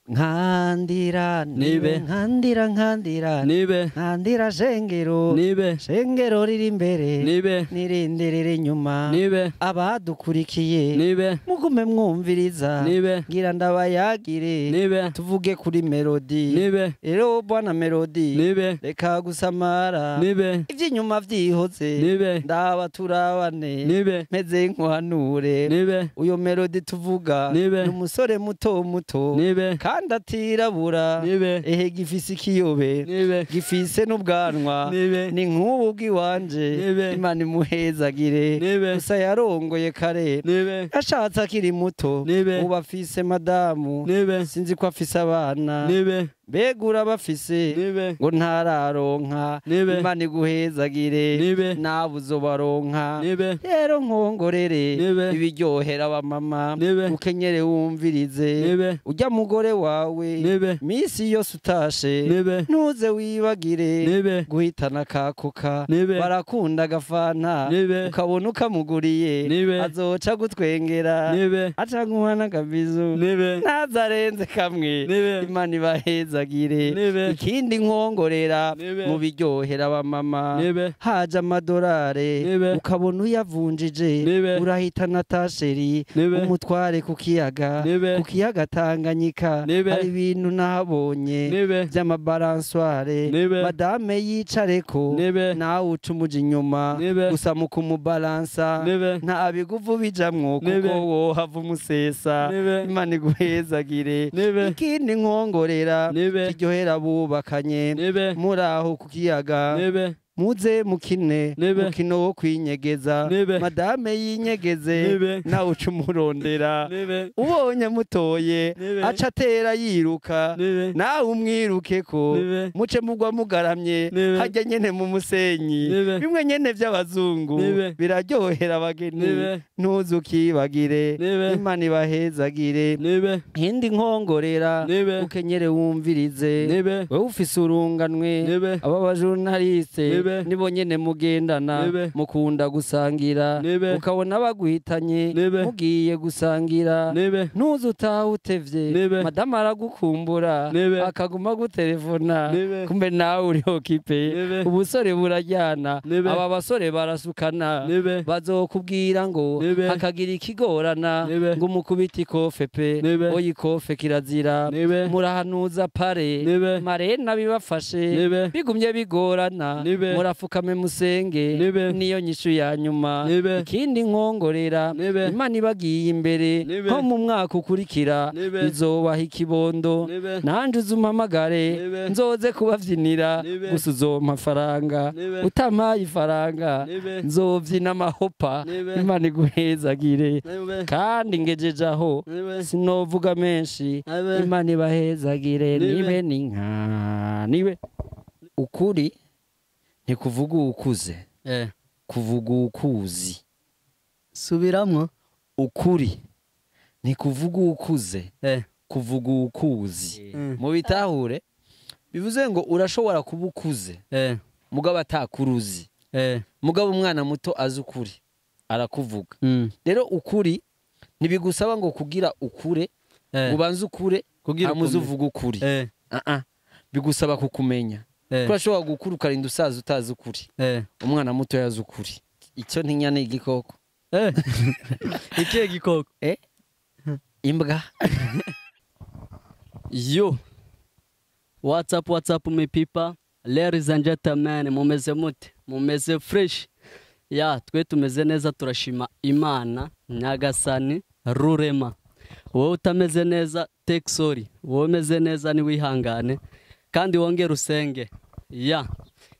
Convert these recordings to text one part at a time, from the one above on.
nkandira Nibe. nkandira nkandira Nibe. nkandira shengero Nibe. shengero riri imbere Nibe. n'irindi riri inyuma Nibe. abadukurikiye Nibe. mugume mwumviriza Nibe. ngira ndabayagire Nibe. tuvuge kuri melodi Nibe. rero bwana melodi Nibe. reka gusamara Nibe. ivy'inyuma vyihoze Nibe. ndaba turabane Nibe. meze nk'uhanure Nibe. uyo melodi tuvuga Nibe. n'umusore muto muto Nibe. kandi atirabura Nibe. ehe gifise ikiyobe Nibe. gifise n'ubwanwa Nibe. ni nk'ubu bw'iwanje Nibe. imana imuhezagire Nibe. gusa yarongoye kare Nibe. ashatse akiri muto Nibe. ubu afise madamu Nibe. sinzi ko afise abana Nibe. begura bafise Nibe. ngo ntararonka Nibe. imana iguhezagire Nibe. nawe uzobaronka Nibe. rero nkongorere Nibe. ibiryohera abamama Nibe. ukenyere wumvirize Nibe. ujya mugore wawe Nibe. misi yose utashe Nibe. ntuze wibagire Nibe. guhitana kakoka Nibe. barakunda agafanta Nibe. ukabona ukamuguriye Nibe. azoca gutwengera Nibe. aca nkuha n'akabizu Nibe. ntazarenze kamwe Nibe. imana ibahezagire Nibe. ikindi nkongorera Nibe. mu biryohera abamama Nibe. haje amadorare Nibe. ukabona uyavunjije Nibe. urahitana tasheri Nibe. umutware ku kiyaga Nibe. ku kiyaga Tanganyika Nibe. hari ibintu nahabonye Nibe. vy'amabalansware Nibe. madame yicareko Nibe. nawe ucumuje inyuma Nibe. gusa mu kumubalansa Nibe. nta biguvu bijamwo Nibe. kuko wohava umusesa Nibe. imana iguhezagire Nibe. ikindi nkongorera Nibe. kiryohera abubakanye Nibe. muri aho ku kiyaga Nibe. muze mukine Nibe. mukino wo kwinyegeza Nibe. madame yinyegeze Nibe. nawe uca umurondera Nibe. ubonye mutoye Nibe. aca atera yiruka Nibe. nawe umwirukeko Nibe. muce mugwa mugaramye Nibe. hajya nyene mu musenyi Nibe. bimwe nyene vy'abazungu Nibe. biraryohera abageni Nibe. ntuze ukibagire Nibe. imana ibahezagire Nibe. hindi nkongorera Nibe. ukenyere wumvirize Nibe. wewe ufise urunganwe Nibe. aba bajurnaliste Nibe. nibo nyene mugendana Nibe. mukunda gusangira Nibe. ukabona baguhitanye Nibe. mugiye gusangira Nibe. ntuze utaha utevye Nibe. madamu aragukumbura Nibe. akaguma gutelefona Nibe. kumbe nawe uri okipe Nibe. ubusore burajyana Nibe. aba basore barasukana Nibe. bazokubwira ngo Nibe. hakagira ikigorana Nibe. ngo umukubite ikofe pe Nibe. oya ikofe kirazira Nibe. murahanuza pare Nibe. marena bibafashe Nibe. bigumye bigorana Nibe. murafukame musenge Nibe. niyo nyishu ya nyuma Nibe. ikindi nkongorera Nibe. imana ibagiye imbere Nibe. nko mu mwaka ukurikira Nibe. izobaha ikibondo Nibe. nanje uzumpamagare Nibe. nzoze kubavyinira Nibe. gusa uzompa faranga Nibe. utampaye ifaranga Nibe. nzovyina amahopa Nibe. imana iguhezagire Nibe. kandi ngejeje aho Nibe. sinovuga menshi Nibe. imana ibahezagire Nibe. nibe ninka nibe ukuri ntikuvuga ukuze kuvuga ukuzi Subiramwo. ukuri ntikuvuga ukuze kuvuga ukuzi mu bitahure bivuze ngo urashobora kuba ukuze mugabo atakuruzi mugabo umwana muto azi ukuri arakuvuga rero ukuri ntibigusaba ngo kugira ukure ngo ubanze ukure amuze uvuga ukuri bigusaba kukumenya urashobora gukura ukarinda usaza utazi ukuri umwana muto yazi ukuri icyo ntinya ni igikoko Ikihe gikoko? imbwa Yo. What's up my people? Ladies and gentlemen, mumeze mute? Mumeze fresh? Ya, twe tumeze neza turashima Imana Nyagasani Rurema. Wowe utameze neza take sorry. Wowe umeze neza ni wihangane kandi wongere usenge. Ya.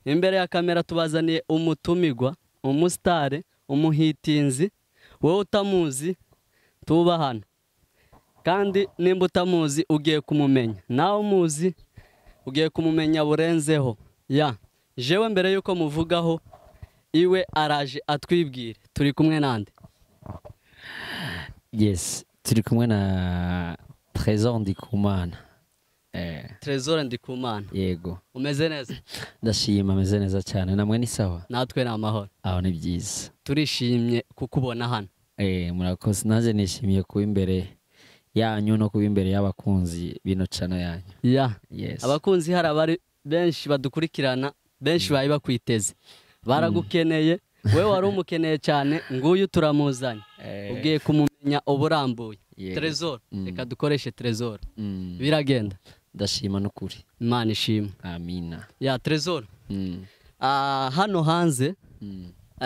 Imbere ya kamera tubazaniye umutumigwa, umustare, umuhitinzi. Wowe utamuzi tuba hano. Kandi nimba utamuzi ugiye kumumenya. Nawe umuzi ugiye kumumenya burenzeho. Ya. Jewe mbere yuko muvugaho iwe araje atwibwire. Turi kumwe nande? yes turi kumwe na Trésor Ndikumana Trésor Ndikumana. yego Umeze neza? ndashima ameze neza cyane namwe ni sawa Natwe ni amahoro. aho ni byiza Turishimye kukubona hano. murakoze naje nishimiye kuba imbere yanyu no kuba imbere y'abakunzi bino channel yanyu. Yeah. Yes. Abakunzi hari abari benshi badukurikirana, benshi bayi bakwiteze. Baragukeneye, wewe wari umukeneye cyane, nguyu turamuzanye. Ugiye kumumenya uburambuye. Trezor, reka dukoreshe Trezor. Biragenda. Ndashima n'ukuri. Imana ishimwe. Amina. Ya Trezor. Hano hanze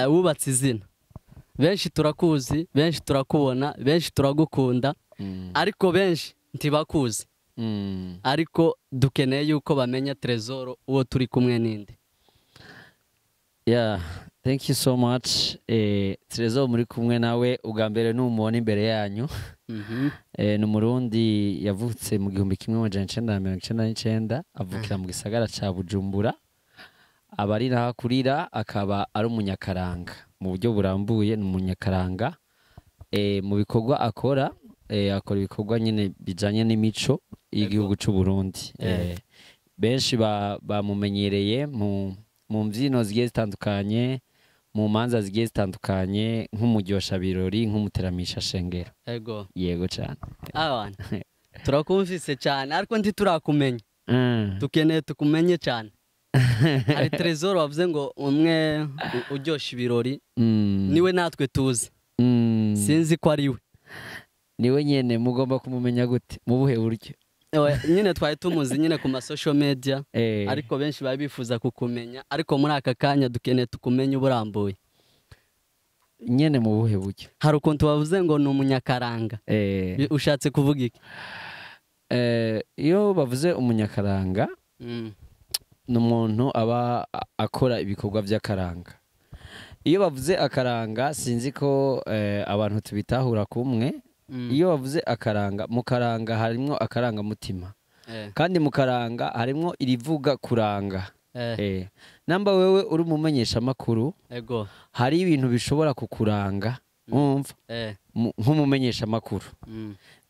wubatse izina. Benshi turakuzi, benshi turakubona, benshi turagukunda, ariko benshi ntibakuzi. Ariko dukeneye yuko bamenya Trezor uwo turi kumwe ninde. Yeah, thank you so much. Trezor muri kumwe nawe ugambere n'umubona imbere yanyu. Ni Umurundi yavutse mu 1999 avukira mu gisagara ca Bujumbura. Abari nahakurira akaba ari umunyakaranga. Mu buryo burambuye ni umunyakaranga. Mu bikorwa akora ibikorwa nyine bijanye n'imico y'igihugu cy'u Burundi. Benshi bamumenyereye mu mbyino zigiye zitandukanye, mu manza zigiye zitandukanye, nk'umuryosha birori, nk'umuteramisha shengero. Yego cyane. Abana turakumvise cyane ariko ntiturakumenya. Tukeneye tukumenye cyane. Hari Trezor wavuze ngo umwe uryosha ibirori, niwe natwe tuzi. Sinzi ko ari we. Niwe nyene mugomba kumumenya gute mu buhe buryo? Nyine twari tumuzi nyine ku ma social media, ariko benshi bari bifuza kukumenya, ariko muri aka kanya dukeneye tukumenye uburambuye. Nyene mu buhe buryo? Hari ukuntu wavuze ngo ni umunyakaranga. Ushatse kuvuga iki? Iyo bavuze umunyakaranga, ni umuntu aba akora ibikorwa by'akaranga. Iyo bavuze akaranga sinzi ko abantu tubitahura kumwe. Iyo bavuze akaranga, mu karanga harimo akaranga mutima, kandi mu karanga harimo irivuga kuranga. Namba wewe uri umumenyesha makuru, hari ibintu bishobora kukuranga, umva nk'umumenyesha makuru.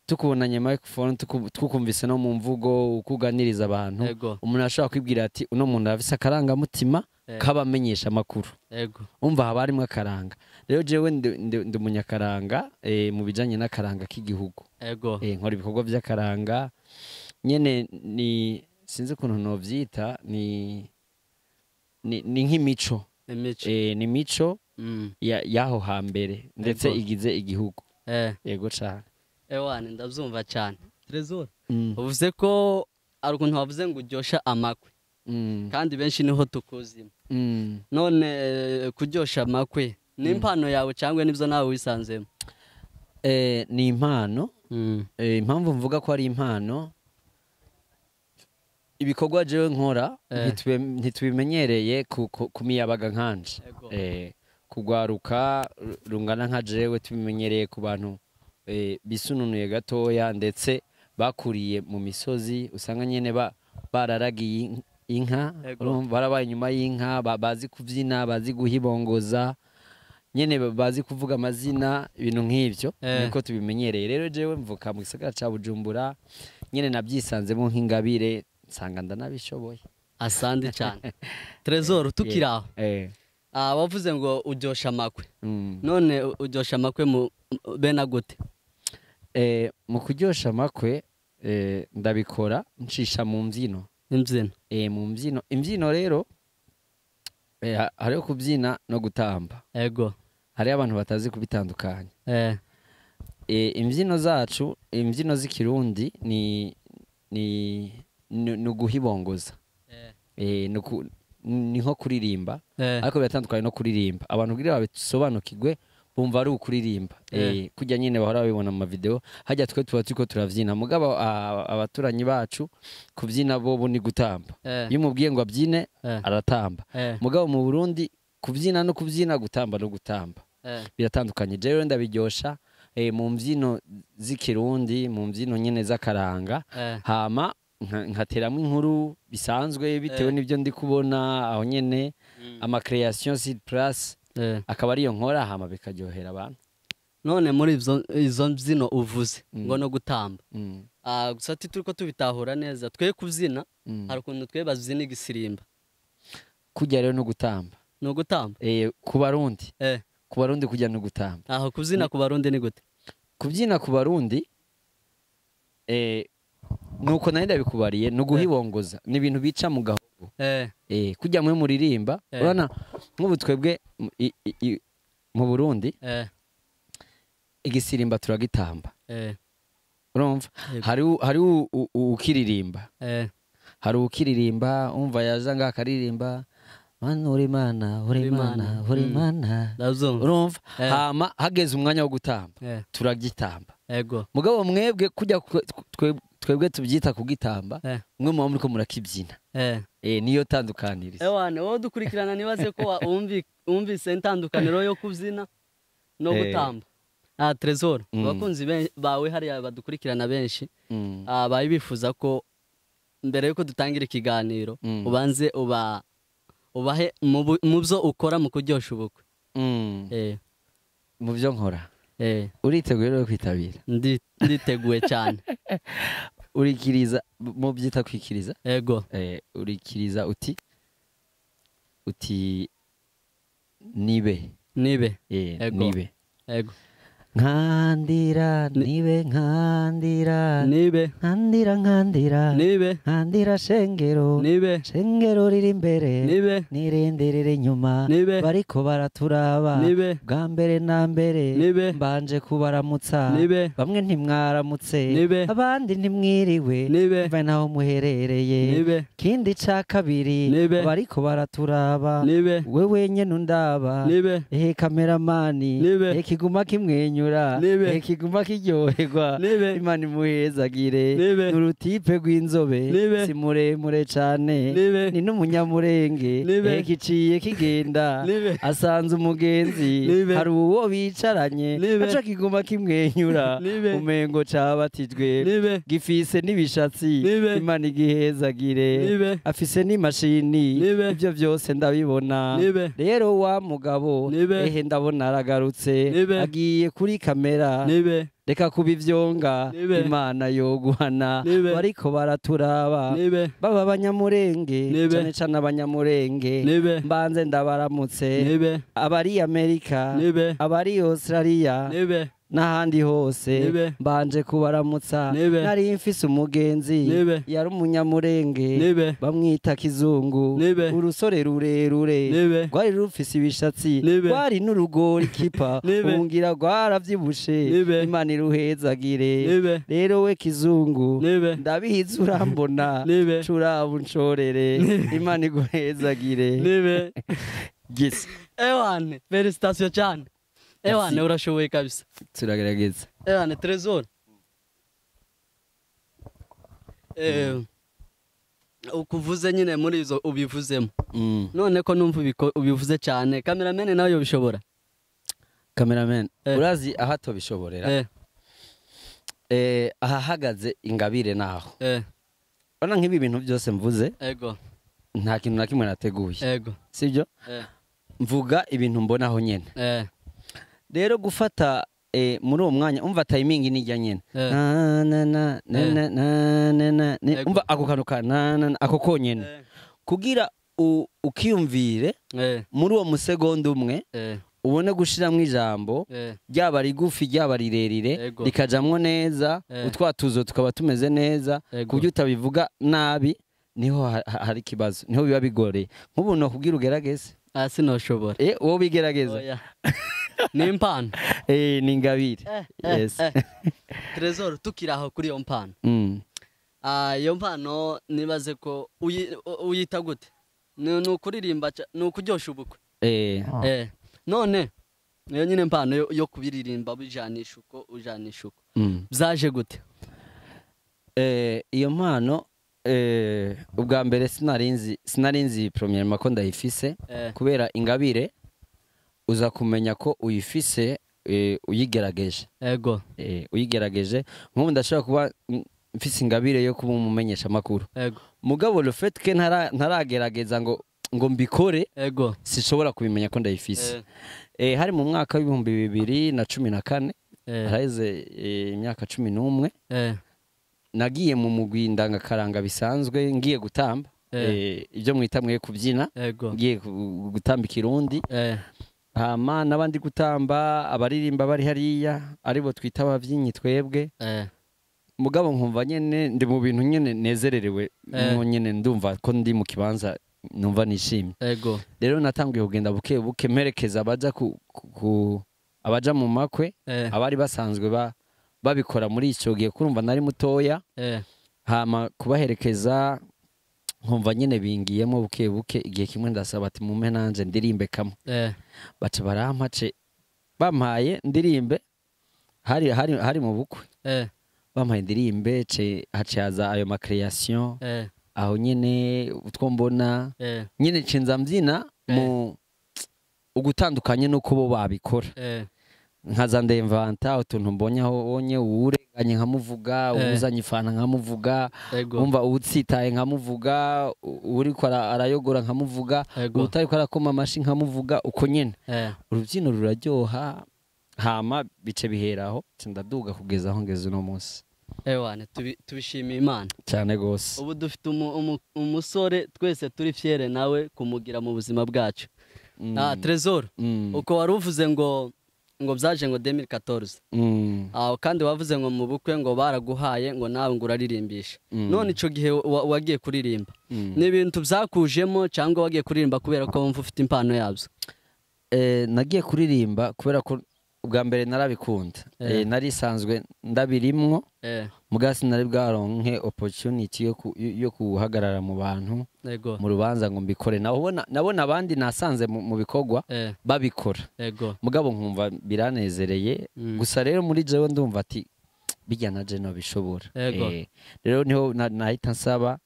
Tukubonanye microphone, tukumvise no mu mvugo ukuganiriza abantu, umuntu ashobora kwibwira ati uno muntu afise akaranga mutima kabamenyesha makuru. Umva haba harimo akaranga. Rero jewe ndi umunyakaranga mu bijanye n'akaranga k'igihugu. Nkora ibikorwa by'akaranga nyene, ni sinzi ukuntu novyita, ni nk'imico. Ni mico yaho hambere ndetse igize igihugu. Yego cyane. Ewane ndabyumva cyane. Trezor, uvuze ko ari ukuntu wavuze ngo uryosha amakwe, kandi benshi niho tukuzima. None kuryosha amakwe ni impano yawe cyangwa nibyo nawe wisanzemo? Ni impano. Impamvu mvuga ko ari impano, ibikorwa jewe nkora ntitubimenyereye ku miyabaga nkanje. Kugwaruka rungana nka jewe tubimenyereye ku bantu bisununuye gatoya, ndetse bakuriye mu misozi, usanga nyene bararagiye inka, barabaye inyuma y'inka, bazi kuvyina, bazi guhibongoza, nyene bazi kuvuga amazina, ibintu nk'ivyo niko tubimenyereye. Rero jewe mvuka mu gisagara ca Bujumbura, nyene nabyisanzemo nk'ingabire, nsanga ndanabishoboye. Asante cyane. Trezor, tukiraho wavuze ngo uryosha amakwe. None uryosha amakwe mu bena gute? Mu kuryosha amakwe ndabikora ncisha mu mbyino. Mu mbyino. Imbyino rero hariho kubyina no gutamba. Hari abantu batazi kubitandukanya. Imbyino zacu, imbyino z'ikirundi ni uguhibongoza. Ni nko kuririmba, ariko biratandukanye no kuririmba. Abantu kugira babisobanukirwe bumva ari ukuririmba. Kujya nyine bahora babibona mu video, hajya twe tuba turiko turavyina, mugabo abaturanyi bacu kuvyina bo ni gutamba. Iyo umubwiye ngo abyine aratamba. Mugabo mu Burundi kuvyina no kuvyina, gutamba no gutamba biratandukanye. Rero ndabiryosha mu mbyino z'ikirundi, mu mbyino nyene z'akaranga, hama nkateramo inkuru bisanzwe bitewe n'ibyo ndi kubona aho nyene, ama création sur place, akaba ariyo nkora, hama bikaryohera abantu. None muri izo mbyino uvuze ngo no gutamba, gusa turiko tubitahura neza, twe kuvyina hari ukuntu twe bavyina igisirimba. Kujya rero no gutamba. No gutamba? Ku Barundi. Ku Barundi kujya no gutamba. Aho kuvyina ku Barundi ni gute? Kubyina ku Barundi nuko nari ndabikubariye no guhibongoza ni ibintu bica mu gahogo kujya mwe muririmba urana nk'ubu twebwe mu Burundi igisirimba turagitamba urumva hari ukiririmba hari ukiririmba umva yaza ngakaririmba mana uri mana uri mana uri mana urumva hama hageze umwanya wo gutamba turagitamba mugabo mwebwe kujya twebwe tubyita kugitamba mwe muba muriko murakibyina niyo tandukaniriza ewane wowe dukurikirana nibaze ko wumvise intandukaniro yo kubyina no gutamba Trezor abakunzi bawe hariya badukurikirana benshi bayi bifuza ko mbere yuko dutangira ikiganiro ubanze ubahe mu byo ukora mu kuryosha ubukwe mu byo nkora uriteguye rero kwitabira nditeguye cyane urikiriza mu byita kwikiriza yego urikiriza uti nibe yego nkandira nibe nkandira nkandira shengero riri imbere nirenderere inyuma bariko baraturaba bwa mbere na mbere mbanje kubaramutsa bamwe ntimwaramutse abandi ntimwiriwe mva naho muherereye kindi ca kabiri bariko baraturaba we wenyene undaba ehe kameramani kiguma kimwenyura kiguma kiryoherwa Imana imuhezagire n'urutipe rw'inzobe si muremure cane ni n'umunyamurenge kiciye kigenda asanze umugenzi hari uwo bicaranye aca kiguma kimwenyura umengo cabatijwe gifise n'ibishatsi Imana igihezagire afise n'imashini ibyo byose ndabibona rero wa mugabo ehe ndabona aragarutse agiye kuri kamera reka kubivyonga Imana yoguhana bariko baraturaba baba abanyamurenge cyane cyane abanyamurenge mbanze ndabaramutse abari Amerika abari Australia n'ahandi hose mbanje kubaramutsa nari mfise umugenzi yari umunyamurenge bamwita Kizungu urusore rurerure rwari rufise ibishatsi rwari n'urugori kipa ungira rwaravyibushe Imana iruhezagire rero we Kizungu ndabihize urambona curaba unshorere Imana iguhezagire gisi ewane felicitation cyane ewane urashoboye kabisa turagerageza ewane Trezor ukuvuze nyine muri izo ubivuzemo none ko numva ubivuze cyane cameraman nawe yobishobora cameraman urazi ahato bishoborera ahahagaze ingabire naho bana nk'ibi bintu byose mvuze nta kintu na kimwe nateguye sibyo mvuga ibintu mbonaho nyene rero gufata muri uwo mwanya umva timing nijya nyene umva ako kantu ka ako konyene kugira ukiyumvire muri uwo musegonda umwe ubone gushiramwo ijambo ryaba rigufi ryaba rirerire rikajamwo neza utwatuzo tukaba tumeze neza kuburyo utabivuga nabi niho hari kibazo niho biba bigoreye nk'ubu no kugira ugerageze sinoshobora wowe bigerageza ni impano ni ingabire yes Trezor tukiraho kuri iyo mpano iyo mpano nibaze ko uyita gute ni ukuririmba ni ukuryosha ubukwe none niyo nyine mpano yo kubiririmba bijanisha uko ujanisha uko byaje gute iyo mpano ubwa mbere sinarinzi premièrement ko ndayifise kubera ingabire uza kumenya ko uyifise uyigerageje uyigerageje nk'ubu ndashobora kuba mfise ingabire yo kuba umumenyesha makuru mugabo le fait que ntaragerageza ngo mbikore sishobora kubimenya ko ndayifise hari mu mwaka w'ibihumbi 2014 haraheze imyaka 11 nagiye mu mugwi ndangakaranga bisanzwe ngiye gutamba ibyo mwita mwe kubyina ngiye gutamba ikirundi hama n'abandi gutamba abaririmba bari hariya aribo twita abavyinyi twebwe mugabo nkumva nyene ndi mu bintu nyene nezererewe nyene ndumva ko ndi mu kibanza numva nishimye ego rero natangiye kugenda buke buke merekeza abaja abaja mu makwe abari basanzwe babikora muri ico gihe kurumva nari mutoya hama kubaherekeza nkumva nyene bingiyemo buke buke igihe kimwe ndasaba ati mume nanje ndirimbe kamwe baca barampace bampaye ndirimbe hari mu bukwe bampaye ndirimbe hacaza ayo ma création aho nyene utwo mbona nyene cenza mbyina mu ugutandukanye nuko bo babikora nkaza ndemvanta utuntu mbonye aho onye urenganye nkamuvuga ubuzanye ifana nkamuvuga umva utsitaye nkamuvuga uri ko arayogora nkamuvuga utari ko arakoma amashi nkamuvuga uko nyene urubyino ruraryoha hama bice biheraho ndaduga kugeza aho ngeze no munsi ewane tubishimiye Imana cyane gose ubu dufite umusore twese turi fiere nawe kumugira mu buzima bwacu Trésor uko waruvuze ngo byaje ngo 2014 kandi wavuze ngo mu bukwe ngo baraguhaye ngo nawe ngo uraririmbisha none ico gihe wagiye kuririmba ni ibintu byakujemo cyangwa wagiye kuririmba kubera ko wumva ufite impano yabyo nagiye kuririmba kubera ko ubwa mbere narabikunda nari sanzwe ndabirimwo mugasi nari bwaronke opportunity yo kuhagarara mu bantu mu rubanza ngo mbikore nabona abandi nasanze mu bikorwa babikora mugabo nkumva biranezereye gusa rero muri jewe ndumva ati bijya na je no bishobora rero niho nahita nsaba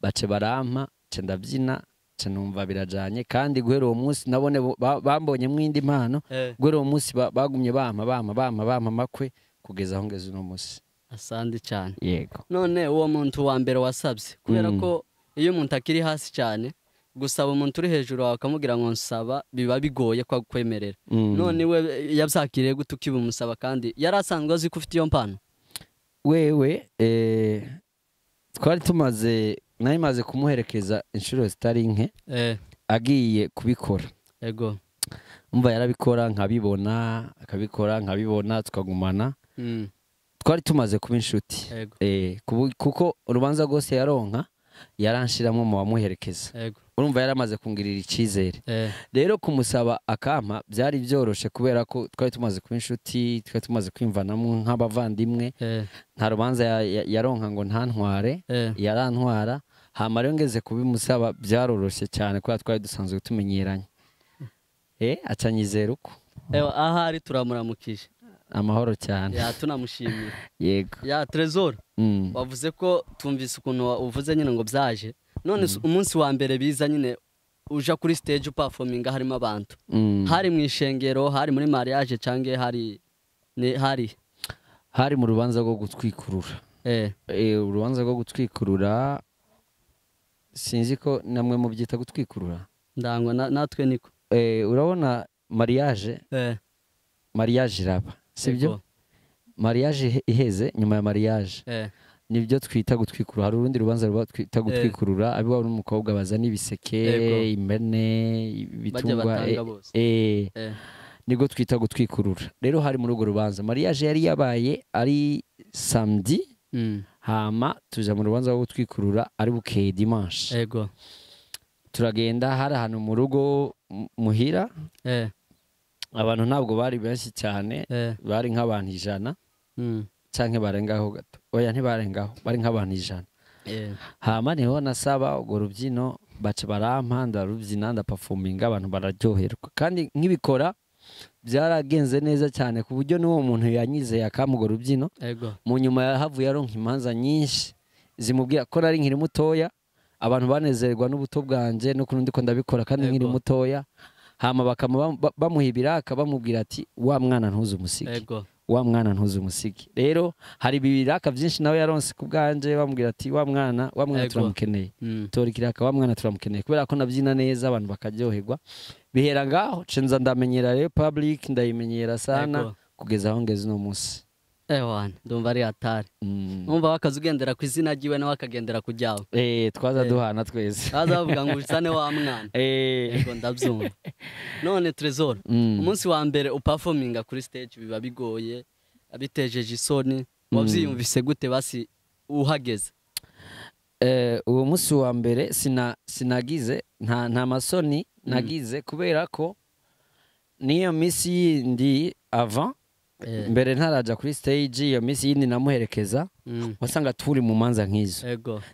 bace barampa ndabyina numva birajanye kandi guhera uwo munsi nabone bambonye mwindi mpano guhera uwo munsi bagumye bampa makwe kugeza aho ngeze no munsi asandi cyane yego none uwo muntu wa mbere wasabye kubera ko iyo umuntu akiri hasi cyane gusaba umuntu uri hejuru akamubwira ngo nsaba biba bigoye kwa kwemerera none we yabyakiriye gute ukibumusaba kandi yari asanzwe azi ko ufite iyo mpano wewe twari tumaze nayimaze kumuherekeza inshuro zitari nke agiye kubikora yego umva yarabikora nkabibona akabikora nkabibona tukagumana twari tumaze kuba inshuti kuko urubanza rwose yaronka yaranshiramo mu bamuherekeza urumva yaramaze kungirira icizere rero kumusaba akampa byari byoroshe kubera ko twari tumaze kuba inshuti twari tumaze kwimvanamo nk'abavandimwe nta rubanza yaronka ngo ntantware yarantwara hama rero ngeze kubimusaba byaroroshye cyane kubera twari dusanzwe tumenyeranye acanyizera uko ahari turamuramukije amahoro cyane tunamushimiye yego Trésor wavuze ko tumvise ukuntu uvuze nyine ngo byaje none umunsi wa mbere biza nyine uja kuri stage performing harimo abantu hari mu ishengero hari muri mariage cange hari mu rubanza rwo gutwikurura urubanza rwo gutwikurura sinzi ko namwe mu byita gutwikurura ndangwa natwe niko urabona mariage iraba sibyo mariage iheze nyuma ya mariage nibyo twita gutwikurura hari urundi rubanza ruba twita gutwikurura abiwa n'umukobwa bazana ibiseke imene ibitungwa nibwo twita gutwikurura rero hari muri urwo rubanza mariage yari yabaye ari samedi hama tuja mu rubanza rwo gutwikurura ari bukeye dimanche turagenda hari ahantu mu rugo muhira abantu ntabwo bari benshi cyane bari nk'abantu 100 canke barengaho gato oya ntibarengaho bari nk'abantu 100 hama niho nasaba urwo rubyino baca barampa ndarubyina ndaperforminga abantu bararyoherwa kandi nk'ibikora byaragenze neza cyane ku buryo n'uwo muntu yanyizeye akampa urwo rubyino mu nyuma yahavuye aronka imanza nyinshi zimubwira ko nari nkiri mutoya abantu banezerwa n'ubuto bwanje no kundi ko ndabikora kandi nkiri mutoya hama bakama bamuhibira akabamubwira ati wa mwana ntuze umusiki wa mwana ntuze umusiki rero hari bibiraka byinshi nawe yaronse ku bwanje bamubwira ati wa mwana turamukeneye torikiraka wa mwana turamukeneye kubera ko nabyina neza abantu bakaryoherwa bihera ngaho cenza ndamenyera rero public ndayimenyera sana kugeza aho ngeze no munsi ndumva ari hatari numva bakazugendera ku izina ryiwe nawe akagendera ku ryawe twaza duhana twese twaza bavuga ngo usane wa mwana yego ndabyumva none Trésor umunsi wa mbere uperforminga kuri stage biba bigoye bitejeje isoni wavyiyumvise gute basi uhageze? Uwo munsi wa mbere sinagize nta masoni nagize kubera ko niyo misi yindi avant mbere ntaraja kuri stage iyo misi yindi namuherekeza wasanga turi mu manza nk'izo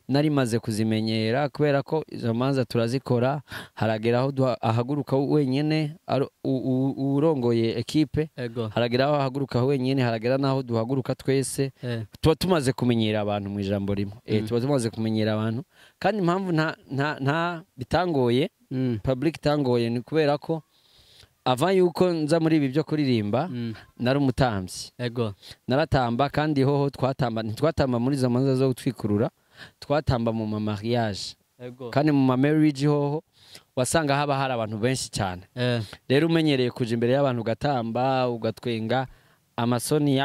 nari maze kuzimenyera kubera ko izo manza turazikora harageraho ahaguruka wenyene urongoye ekipe harageraho ahaguruka wenyene haragera naho duhaguruka twese tuba tumaze kumenyera abantu mu ijambo rimwe tuba tumaze kumenyera abantu kandi impamvu nta bitangoye public tangoye ni kubera ko avant yuko nza muri ibi byo kuririmba nari umutambyi naratamba kandi hoho ntitwatamba muri izo manza zo gutwikurura twatamba mu mariage kandi mu marriage hoho wasanga haba hari abantu benshi cyane rero umenyereye kuja imbere y'abantu ugatamba ugatwenga amasoni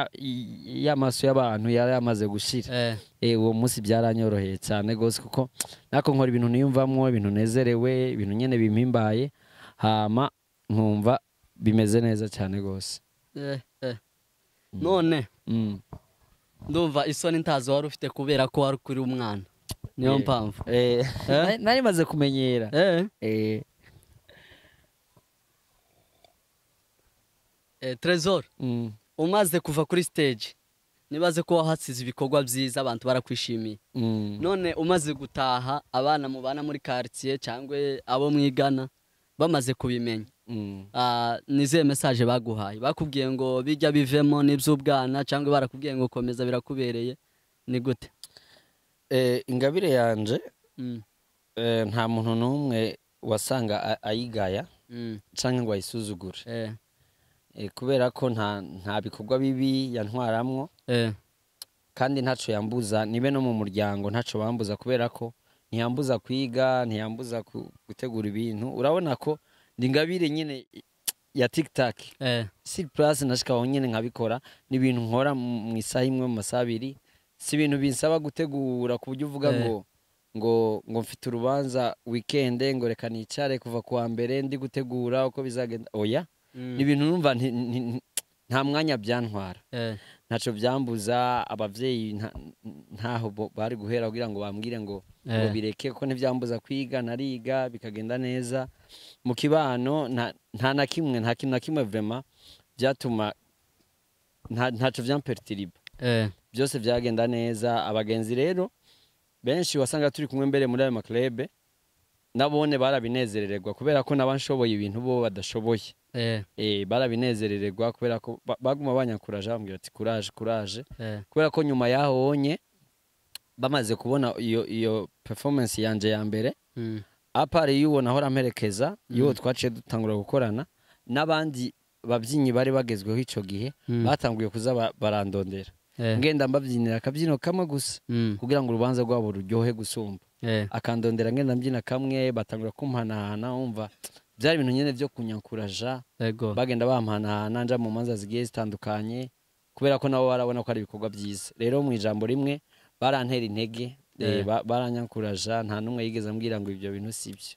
y'amaso y'abantu yari amaze gushira uwo munsi byaranyoroheye cyane gose kuko nako nkora ibintu niyumvamwo ibintu nezerewe ibintu nyene bimpimbaye hama nkumva bimeze neza cyane gose none ndumva isoni ntazo wari ufite kubera ko wari kuri umwana niyo mpamvu nari maze kumenyera Trezor umaze kuva kuri stage nibaze ko wahasize ibikorwa byiza abantu barakwishimiye none umaze gutaha abana mubana muri quartier cyangwa abo mwigana bamaze kubimenya nize message baguhaye bakubwiye ngo bijya bivemo n'iby'ubwana cyangwa barakubwiye ngo komeza birakubereye ni gute? Ingabire yanje nta muntu n'umwe wasanga ayigaya cyangwa ngo ayisuzugure kubera ko nta bikorwa bibi yantwaramwo kandi ntaco yambuza nibe no mu muryango ntaco bambuza kubera ko ntiyambuza kwiga ntiyambuza gutegura ibintu urabona ko ndi Ingabire nyine ya TikTok sur place nashikaho nyine nkabikora ni ibintu nkora mu isaha imwe mu masaha abiri si ibintu binsaba gutegura ku buryo uvuga ngo mfite urubanza weekend ngo reka nicare kuva kuwa mbere ndi gutegura uko bizagenda oya ni ibintu numva nta mwanya byantwara ntaco byambuza abavyeyi ntaho bari guhera kugira ngo bambwire ngo bireke ko ntibyambuza kwiga nariga bikagenda neza mu kibano nta na kimwe nta kintu na kimwe vraiment byatuma ntaco vyampertiriba byose byagenda neza abagenzi rero benshi wasanga turi kumwe mbere muri ayo maklebe nabone barabinezerererwa kubera ko nabanshoboye ibintu bo badashoboye barabinezerererwa kubera ko baguma banyakuraje bambwira ati courage kubera ko nyuma yahonye bamaze kubona iyo performance yanje ya mbere apari yuwo nahora mperekeza yuwo twaciye dutangura gukorana n'abandi babyinyi bari bagezweho ico gihe batanguye kuza barandondera ngenda mbabyinira akabyino kamwe gusa kugira ngo urubanza rwabo ruryohe gusumba akandondera ngenda mbyina kamwe batangura kumpanahana umva byari ibintu nyene byo kunyakuraja bagenda bampanahana nja mu manza zigiye zitandukanye kubera ko nabo barabona ko ari ibikorwa byiza rero mu ijambo rimwe barantera intege baranyakuraja nta numwe yigeze ambwira ngo ibyo bintu sibyo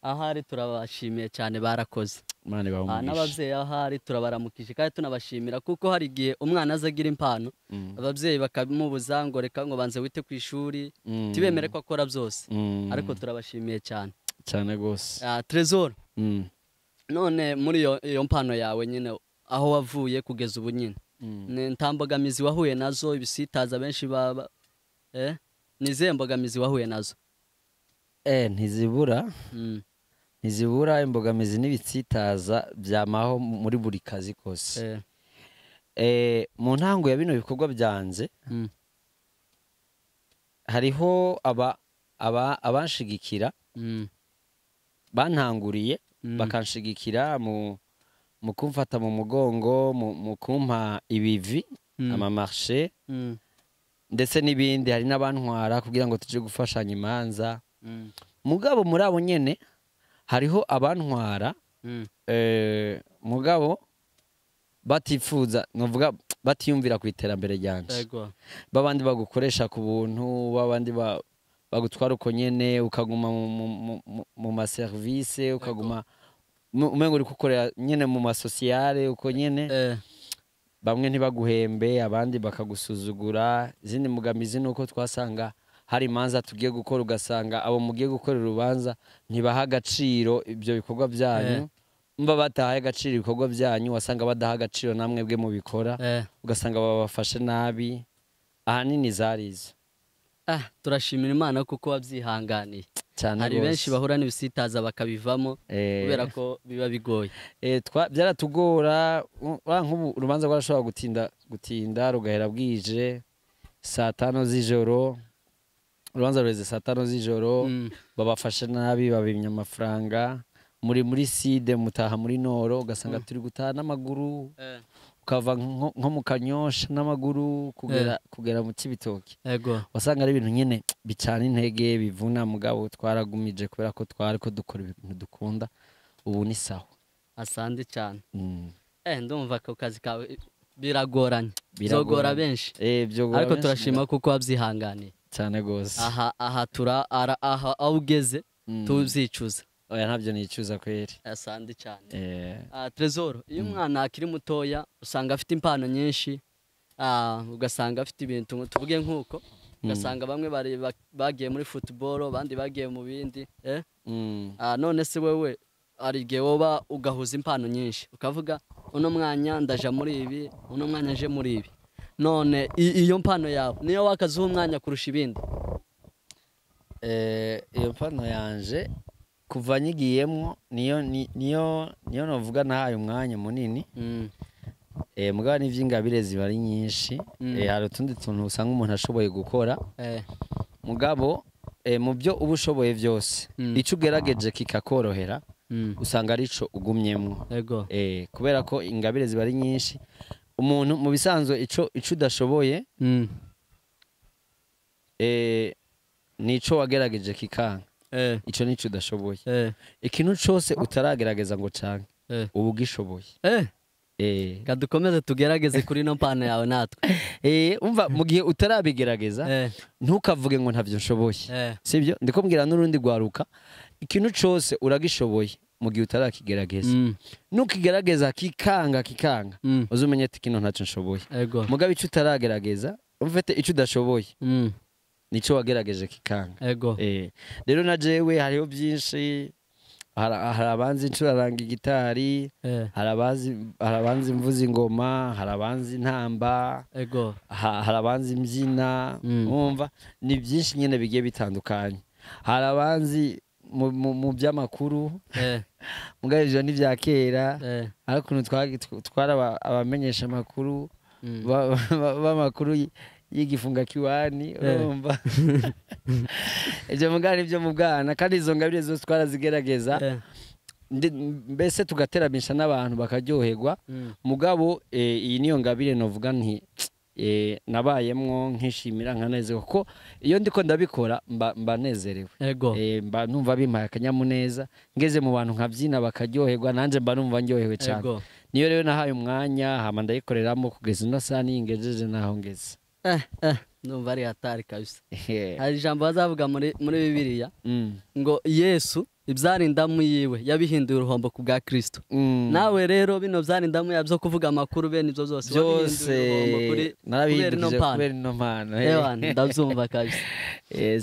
ahari turabashimiye cyane barakoze n'ababyeyi ahari turabaramukije kandi tunabashimira kuko hari igihe umwana azagira impano ababyeyi bakamubuza ngo reka ngo banze wite ku ishuri tibemere ko akora byose ariko turabashimiye cyane cyane gose Trezor none muri iyo mpano yawe nyine aho wavuye kugeza ubu nyine nta mbogamizi wahuye nazo ibisitaza benshi baba nizihe mbogamizi wahuye nazo? ntizibura imbogamizi n'ibitsitaza byamaho muri buri kazi kose mu ntango ya bino bikorwa byanze hariho abanshigikira bantanguriye bakanshigikira mu kumfata mu mugongo mu kumpa ibivi amamarche ndetse n'ibindi hari n'abantwara kugira ngo tuje gufashanya imanza mugabo muri abo nyene hariho abantwara mugabo batifuza novuga batiyumvira ku iterambere ryanje babandi bagukoresha ku buntu babandi bagutwara uko nyene ukaguma mu ma service ukaguma umengo uri gukorera nyene mu masosiyale uko nyene bamwe ntibaguhembe abandi bakagusuzugura. Izindi mugamizi nuko twasanga hari imanza tugiye gukora ugasanga abo mugiye gukorera urubanza ntibaha agaciro ibyo bikorwa byanyu, mba batahaye agaciro ibikorwa byanyu, wasanga badaha agaciro namwe bwe mubikora, ugasanga babafashe nabi. Ahanini zarizo. Turashimira Imana kuko wabyihanganiye. Hari benshi bahura n'ibisitaza bakabivamo kubera ko biba bigoye. Byaratugora nk'ubu urubanza rwarashobora gutinda rugahera bwije saa 5 z'ijoro. Urubanza rureze saa 5 z'ijoro, babafashe nabi, babimya amafaranga. Muri side mutaha muri noro, ugasanga turi gutaha n'amaguru, ukava nko mu Kanyosha n'amaguru kugera mu Cibitoke. Wasanga ari ibintu nyine bicana intege, bivuna, mugabo twaragumije kubera ko twariko dukora ibintu dukunda. Ubu ni sawa. Asante cyane. Ndumva ko kazi kawe biragoranye, byogora benshi, ariko turashima kuko wabyihanganiye cyane gose. Aha ugeze tuzicuza. Oya ntabyo nicuza kweri. Asante cyane. Trezor, iyo umwana akiri mutoya usanga afite impano nyinshi, ugasanga afite ibintu tuvuge nk'uko, ugasanga bamwe bagiye muri football, abandi bagiye mu bindi. None se wewe ari igihe woba ugahuza impano nyinshi ukavuga uno mwanya ndaja muri ibi, uno mwanya nje muri ibi, none iyo mpano yawe niyo wakazuha umwanya kurusha ibindi? Iyo mpano yanje kuva nyigiyemwo niyo novuga nahaye umwanya munini. Mugabo n'ivy'ingabire ziba ari nyinshi. Hari utundi tuntu usanga umuntu ashoboye gukora, mugabo mu byo uba ushoboye byose ico ugerageje kikakorohera usanga arico ugumyemwo. Kubera ko ingabire ziba ari nyinshi. Umuntu mu bisanzwe ico udashoboye nico wagerageje kikanga. Ico nico udashoboye. Ikintu cyose utaragerageza ngo canke ubu gishoboye. Kadukomeze tugerageze kuri no mpano yawe natwe. Umva mu gihe utarabigerageza ntukavuge ngo ntavyo nshoboye. Sibyo ndiko mbwira n'urundi gwaruka, ikintu cyose uragishoboye mu gihe utarakigerageza. Nukigerageza kikanga uzumenye ati kino ntacyo nshoboye. Mugabe ico utaragerageza umfete ico udashoboye nico wagerageje kikanga. Rero na jewe hariho byinshi. Hari abanzi ncuraranga igitari, hari abanzi mvuza ingoma, hari abanzi ntamba, hari abanzi mbyina. Umva ni byinshi nyene bigiye bitandukanye. Hari abanzi mu by'amakuru, mugabe ivyo ni vya kera. Ariko ukuntu twara abamenyesha amakuru b'amakuru y'igifunga kiwani, urumva ivyo mugani byo mu bwana, kandi izo ngabire zose twarazigerageza. Mbese tugateramisha n'abantu bakaryoherwa. Mugabo iyi niyo ngabire novuga nti nabayemwo nkishimira nkanezerwa, kuko iyo ndiko ndabikora mba nezerewe. Mba numva bimpaye akanyamuneza, ngeze mu bantu nkabyina bakaryoherwa, nanje mba numva ndyohewe cyane. Niyo rero nahaye umwanya hama ndayikoreramo kugeza ino saa ningejeje naho ngeze. Numva ari hatari kabisa. Hari ijambo bazavuga muri Bibiliya ngo Yesu ibyarindamu yiwe yabihinduye uruhombo ku bwa Kristo. Nawe rero bino byarindamu yabyo kuvuga amakuru bene ibyo byose narabihindurije kubera ino mpano. Ndabyumva kabisa.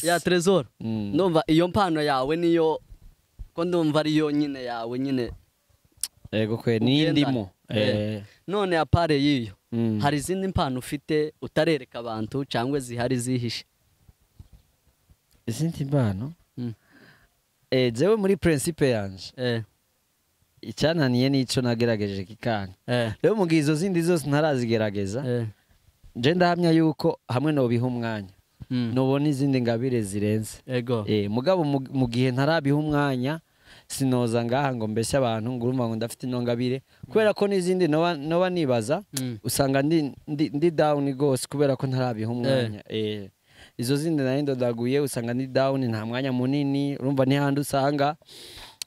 Ya Trezor, ndumva iyo mpano yawe niyo ko ndumva ari yo nyine yawe nyine. Yego kwe ni ndimo. None apare yiyo hari izindi mpano ufite utarereka abantu cyangwa zihari zihishe? Izindi mpano jewe muri principe yanje icyananiye nico nagerageje kikanga. Rero mu gihe izo zindi zose ntarazigerageza, je ndahamya yuko hamwe no biha umwanya nobona izindi ngabire zirenze. Mugabo mu gihe ntarabiha umwanya sinoza ngaha ngo mbese abantu ngurumva ngo ndafite inongabire, kubera ko n'izindi noba nibaza usanga ndi down gose kubera ko ntarabiha umwanya. Izo zindi nayo ndodaguye usanga ndi down, nta mwanya munini. Urumva ni handi usanga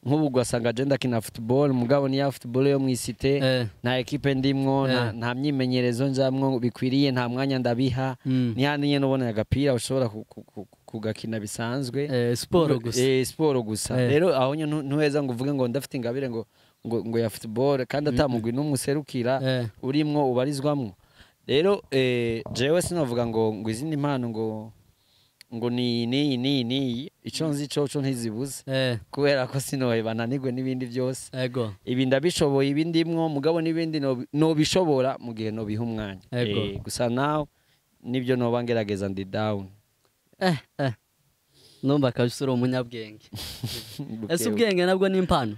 nk'ubu gasanga agenda kina football, mugabo ni ya football yo mwisite, nta equipe ndimwo, nta myimenyerezo njamwo bikwiriye, nta mwanya ndabiha. Ni handi nyene ubona agapira ushobora kugakina bisanzwe, sport gusa. Sport gusa. Rero aho ntuheza ngo uvuge ngo ndafite ingabire ngo ngo ya football kandi atamugwi n'umuserukira urimwo ubarizwamwo rero jewe sinovuga ngo izindi mpano ngo ni ico nzi coco ntizibuze kubera ko sinoye bananirwe n'ibindi byose ibi ndabishoboye ibindimwo mugabo n'ibindi no bishobora mu gihe no biha umwanya gusa nawe nibyo no bangerageza ndi down numva kabisura umunyabwenge ese ubwenge nabwo ni impano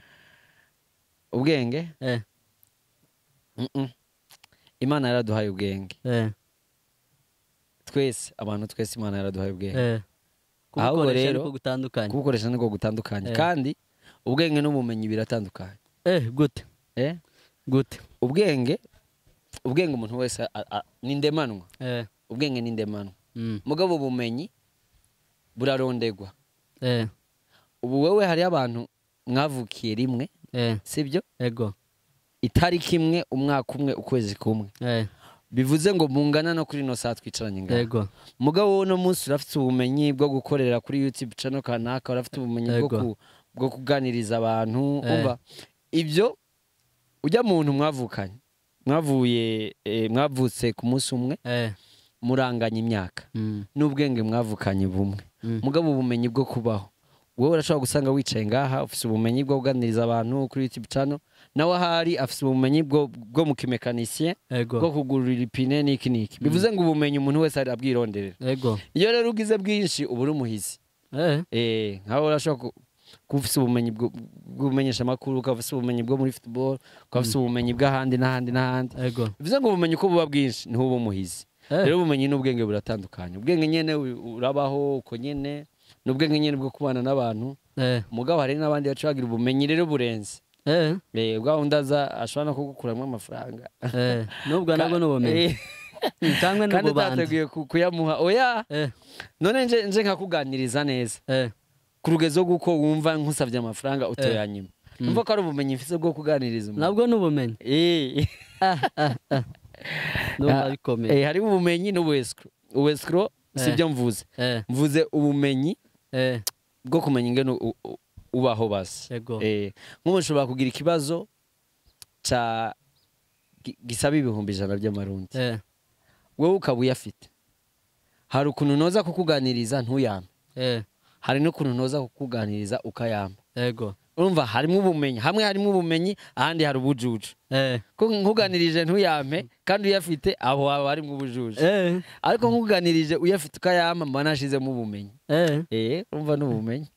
ubwenge Imana yaraduhaye ubwenge twese abantu twese Imana yaraduhaye ubwenge kubukoresha niko gutandukanye kandi ubwenge n'ubumenyi biratandukanye gute gute ubwenge umuntu wese ni ndemanwa ubwenge ni ndemanwa mugabo ubumenyi burarondegwa ubu wewe hari abantu mwavukiye rimwe sibyo itariki imwe umwaka umwe ukwezi kumwe bivuze ngo mungana no kuri no saa twicaranye ngaho mugabo wowe no munsi urafite ubumenyi bwo gukorera kuri YouTube channel kanaka urafite ubumenyi bwo kuganiriza abantu umva ibyo ujya muntu mwavukanye mwavutse ku munsi umwe muranganya imyaka n'ubwenge mwavukanye bumwe mugabo ubumenyi bwo kubaho wowe urashobora gusanga wicaye ngaha ufite ubumenyi bwo kuganiriza abantu kuri YouTube channel nawe ahari afite ubumenyi bwo mu kimekanisien bwo kugurira ipine niki bivuze ngo ubumenyi umuntu wese abwironderera iyo rero ugize bwinshi ubu uri umuhizi nkaho urashobora kufite ubumenyi bw'umenyesha makuru ukafite ubumenyi bwo muri football ukafite ubumenyi bw'ahandi n'ahandi bivuze ngo ubumenyi uko buba bwinshi niho uba umuhizi rero ubumenyi n'ubwenge buratandukanye ubwenge nyene urabaho uko nyene n'ubwenge nyene bwo kubana n'abantu mugabo hari n'abandi bacagira ubumenyi rero burenze bwa undaza ashobora no kugukuramwo amafaranga nubwo nabwo n'ubumenyi cyangwa kandi utateguye kuyamuha oya none nje nkakuganiriza neza ku rugezo guko wumva nkusavye amafaranga utoyanyima numva ko ari ubumenyi mfise bwo kuganiriza nabwo n'ubumenyi numva bikomeye hari ubumenyi n'ubuescro sibyo mvuze mvuze ubumenyi bwo kumenya ingene ubaho basi nk'umuntu ushobora kugira ikibazo gisaba 100,000 by'amarundi wewe ukaba uyafite hari ukuntu noza kukuganiriza ntuyampe hari n'ukuntu noza kukuganiriza ukayampa urumva harimo ubumenyi hamwe harimo ubumenyi ahandi hari ubujuju ko nkuganirije ntuyampe kandi uyafite aho haba harimo ubujuju ariko nkuganirije uyafite ukayampa mba nashizemo ubumenyi urumva n'ubumenyi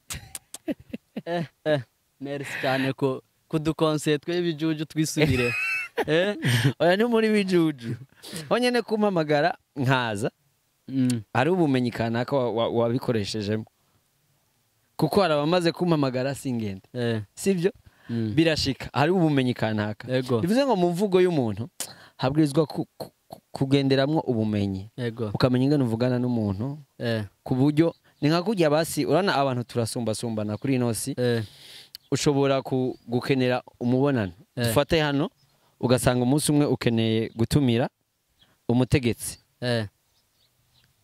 merci cyane ko kudukonse tw'ibijuju twisubire oya ni muri bijuju honyene kumpamagara nkaza hari ubumenyi kanaka wabikoresheje kuko hari abamaze kumpamagara singende sibyo birashika hari ubumenyi kanaka bivuze ngo mu mvugo y'umuntu habwirizwa kugenderamwo ubumenyi ukamenya ingene uvugana n'umuntu ku buryo ni nka kurya basi urana abantu turasumbasumbana kuri inosi ushobora gukenera umubonano dufate hano ugasanga umunsi umwe ukeneye gutumira umutegetsi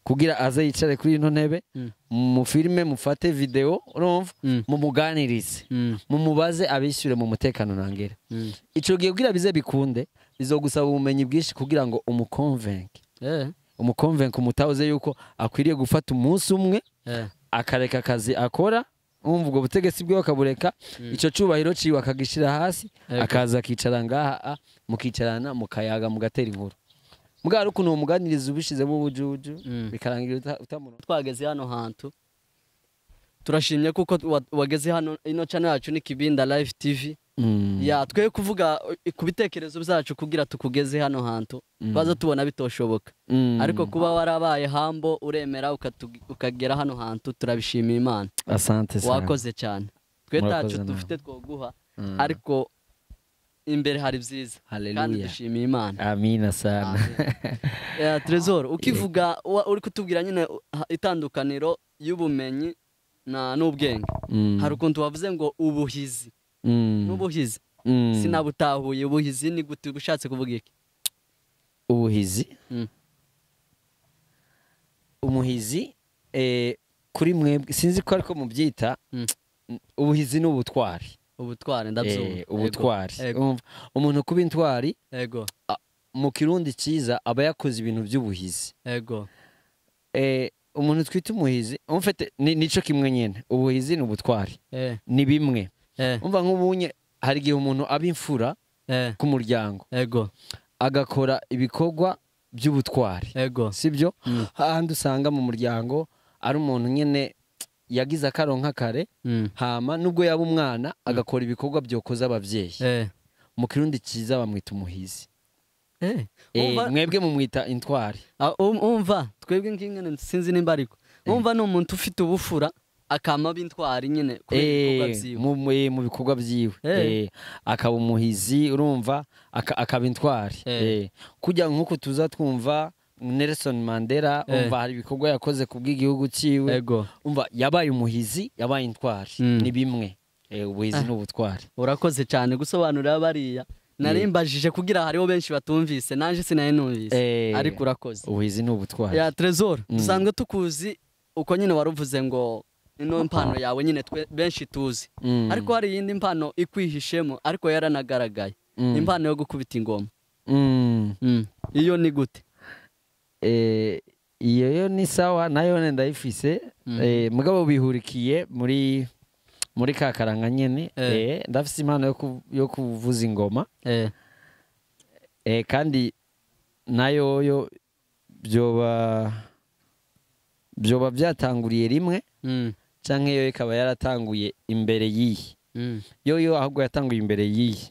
kugira aze yicare kuri ino ntebe mu filme mufate video urumva mumuganirize mumubaze abishyure mu mutekano nangere ico gihe kugira bize bikunde bizogusaba ubumenyi bwinshi kugira ngo umuconvinke umutahuze yuko akwiriye gufata umunsi umwe akareka akazi akora umva ubwo butegetsi bwe akabureka ico cubahiro ciwe akagishira hasi akaza akicara ngaha mukicarana mukayaga mugatera inkuru mugara ukuntu umuganiriza ubishizemo ubujuju bikarangira utamuntu twageze hano hantu turashimye kuko wageze hano ino channel yacu ni Kibinda Live TV ya twe kuvuga ku bitekerezo byacu kugira tukugeze hano hantu baza tubona bitoshoboka ariko kuba warabaye hambo uremera ukagera hano hantu turabishimira Imana asante sana wakoze cyane twe tacu dufite twoguha ariko imbere hari byiza kandi dushimiye Imana amina sana Trezor ukivuga uri kutubwira nyine itandukaniro y'ubumenyi n'ubwenge hari ukuntu wavuze ngo ubuhizi n'ubuhizi sinabutahuye ubuhizi ni gute bushatse kuvuga iki ubuhizi umuhizi kuri mwebwe sinzi ko ariko mubyita ubuhizi n'ubutwari ubutwari ndabyumva ubutwari Ego. Urumva, umuntu kuba intwari ego mu kirundi cyiza aba yakoze ibintu by'ubuhizi ego umuntu twita umuhizi umufite nico kimwe nyene ubuhizi n'ubutwari ni bimwe umva nk'ubunye hari igihe umuntu aba imfura ku muryango ego agakora ibikorwa by'ubutwari ego sibyo hahandi usanga mu muryango ari umuntu nyene yagize akaronka kare hama nubwo yaba umwana agakora ibikorwa byokoza abavyeyi mu kirundi cyiza bamwita umuhizi mwebwe mumwita intwari umva twebwe nk'ingene sinzi nimba ariko umva ni umuntu ufite ubufura akama b'intwari nyine mu bikorwa byiwe akaba umuhizi urumva akaba intwari kujya nk'uko tuza twumva Nelson Mandela umva hari ibikorwa yakoze ku bw'igihugu cyiwe umva yabaye umuhizi yabaye intwari ni bimwe ubuhizi n'ubutwari urakoze cyane gusobanurira bariya narimbajije kugira hariho benshi batumvise nanje sinaye numvise ariko urakoze ubuhizi n'ubutwari ya Trezor dusanzwe tukuzi uko nyine waruvuze ngo ino mpano yawe nyine benshi tuzi ariko hari yindi mpano ikwihishemo ariko yaranagaragaye impano yo gukubita ingoma iyo ni gute iyo ni sawa nayo ndayifise mugabo bihurikiye muri ka karanga nyene ndafise impano yo kuvuza ingoma kandi nayo byoba byatanguriye rimwe canke yo ikaba yaratanguye imbere y'iyi yo ahubwo yatanguye imbere y'iyi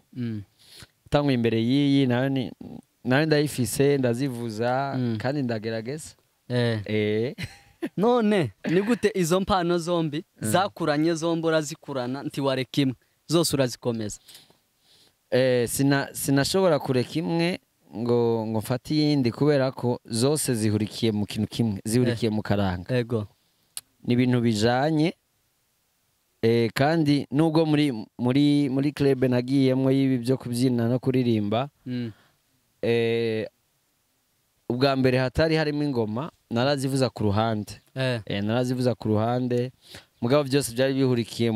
yatanguye imbere y'iyi nayo ndayifise ndazivuza kandi ndagerageza none ni gute izo mpano zombi zakuranye zombi urazikurana ntiwareka imwe zose urazikomeza sinashobora kureka imwe ngo mfate iyindi kubera ko zose zihurikiye mu kintu kimwe zihurikiye mu karanga ni ibintu bijanye kandi nubwo muri club nagiyemo y'ibi byo kubyina no kuririmba ubwa mbere hatari harimo ingoma narazivuza ku ruhande narazivuza ku ruhande mugabo byose byari bihurikiye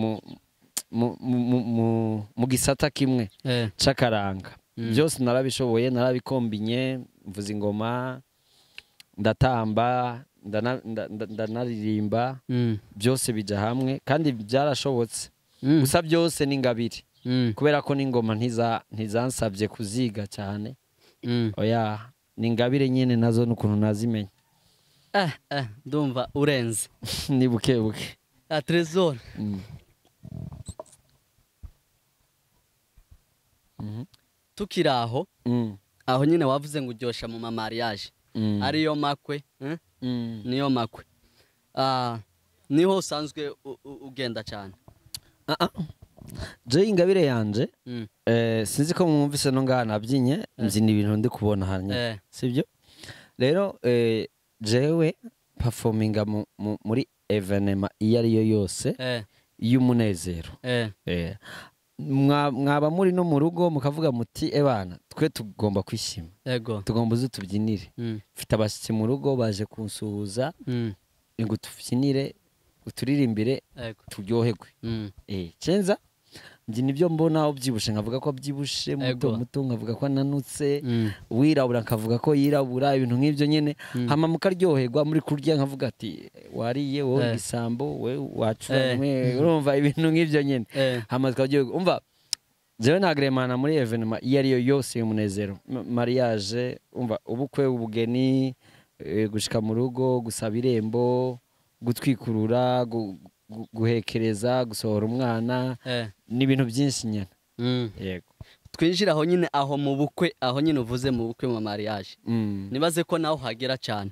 mu gisata kimwe c'akaranga byose narabishoboye narabikombinye mvuza ingoma ndatamba ndanaririmba byose bija hamwe kandi byarashobotse gusa byose ni ingabire kubera ko n'ingoma ntizansabye kuziga cyane oya ni ingabire nyine nazo n'ukuntu nazimenya ndumva urenze ni buke buke Trezor tukiri aho nyine wavuze ngo uryosha mu mamariage ariyo makwe niyo makwe niho usanzwe ugenda cyane je ingabire yanje sinzi ko mwumvise no ngaha nabyinye mbyina ibintu ndi kubona hanya sibyo rero jewe performinga muri evenema iyo ariyo yose y'umunezero mwaba muri no mu rugo mukavuga muti ebana twe tugomba kwishima tugomba uzi tubyinire mfite abashyitsi mu rugo baje kunsuhuza ngo tubyinire uturirimbire turyoherwe cenza njye nibyo mbona ubyibushe nkavuga ko abyibushe muto nkavuga ko ananutse wirabura nkavuga ko yirabura ibintu nk'ibyo nyene hama mukaryoherwa muri kurya nkavuga ati wariye wowe igisambo we wacuranywe urumva ibintu nk'ibyo nyene hama tukaryoherwa umva jewe nagremana muri evenema iyo ariyo yose y'umunezero mariage umva ubukwe ubugeni gushika mu rugo gusaba irembo gutwikurura guhekereza gusohora umwana n'ibintu byinshi nyine yego twinjira aho nyine aho mu bukwe aho nyine uvuze mu bukwe mu mariage nibaze ko naho hagera cyane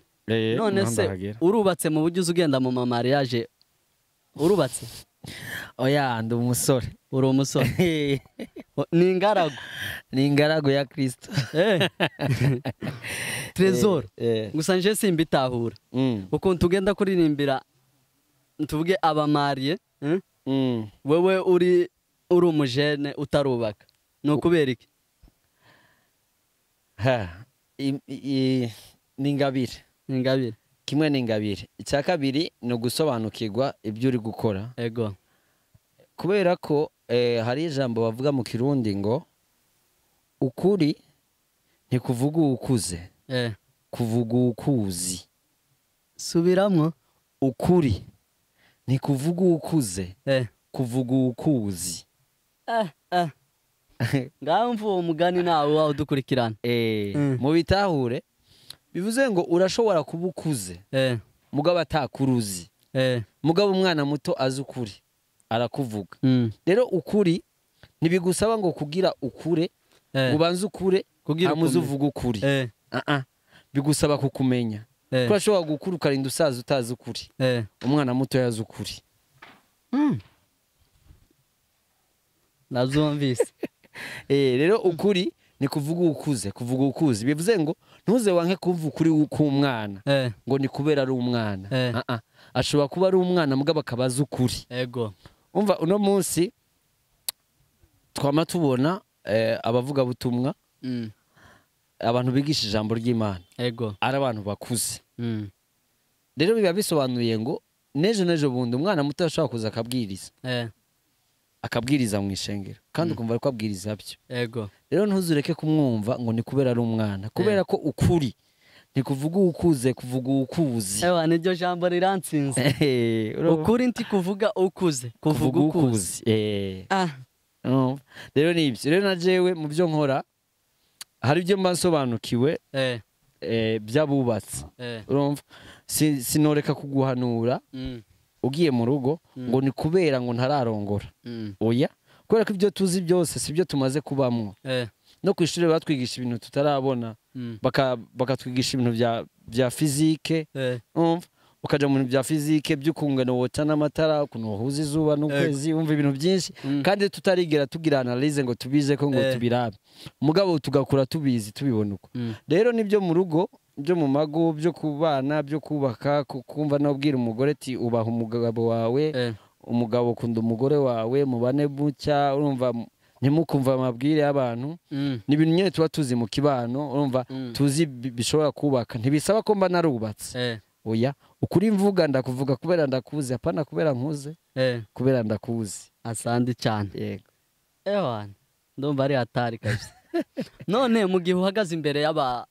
none se urubatse mu buryo ugenda mu mariage urubatse oya ndi umusore uri umusore ni ingaragu ya Kristo Trezor gusa nje simbitahura ukuntu ugenda kuririmbira tuvuge abamariye wewe uri umujene utarubaka ni ukubera iki ni ingabire kimwe ni ingabire icya kabiri ni ugusobanukirwa ibyo uri gukora ego kubera ko hari ijambo bavuga mu kirundi ngo ukuri ntikuvuga ukuze kuvuga ukuzi. Subiramwo. Ukuri ntikuvuga ukuze kuvuga ukuzi. Ngamva uwo mugani nawe wawe udukurikirana. Mu bitahure bivuze ngo urashobora kuba ukuze mugabo atakuruzi, mugabo umwana muto azi ukuri arakuvuga. Rero ukuri ntibigusaba ngo kugira ukure ubanze ukure amuze uvuga ukuri. Bigusaba kukumenya. Urashobora gukura ukarinda usaza utazi ukuri. Umwana muto yazi ukuri. Nazumvise. Rero ukuri ni kuvuga ukuze, kuvuga ukuzi. Bivuze ngo ntuze wanke kumva ukuri k'umwana ngo ni kubera ari umwana. Ashobora kuba ari umwana mugabo akabaza ukuri. Ego. Umva uno munsi twama tubona abavuga butumwa, abantu bigisha ijambo ry'Imana. Ego. Ari abantu bakuze. Rero biba bisobanuye ngo nejo bundi umwana muto ashobora kuza akabwiriza. Akabwiriza mu ishengero kandi ukumva ko abwiriza byo. Ego. Rero ntuzureke kumwumva ngo ni kubera ari umwana, kubera ko ukuri ni kuvuga ukuze kuvuga ukuzi. Niryo jambo riransinze. Ukuri nti kuvuga ukuze kuvuga ukuzi. Rero ni ibyo. Rero na jewe mu byo nkora hari ibyo mba nsobanukiwe by'abubatsi. Urumva sinoreka kuguhanura ugiye mu rugo ngo ni kubera ngo ntararongora. Oya, kubera ko ibyo tuzi byose sibyo tumaze kubamwo. No ku ishuri batwigisha ibintu tutarabona, bakatwigisha ibintu bya fizike. Umva ukaja mu bintu bya fizike by'ukungana wota n'amatara, ukuntu wahuza izuba n'ukwezi, umva ibintu byinshi kandi tutarigera tugira analyze ngo tubize ko ngo tubirabe. Mugabo tugakura tubizi tubibona uko. Rero nibyo mu rugo, byo mu mago, byo kubana, byo kubaka, kumva no kubwira umugore ati ubaha umugabo wawe, umugabo kunda umugore wawe, mubane bucya. Urumva ntimukumva amabwire y'abantu. Ni ibintu nyine tuba tuzi mu kibano. Urumva tuzi bishobora kubaka. Ntibisaba ko mba narubatse. Oya, ukuri mvuga ndakuvuga kubera ndakuzi, apana kubera nkuze, kubera ndakuzi. Asandi cyane. Yego. Ewana ndumva ari hatari kabisa. None mu gihe uhagaze imbere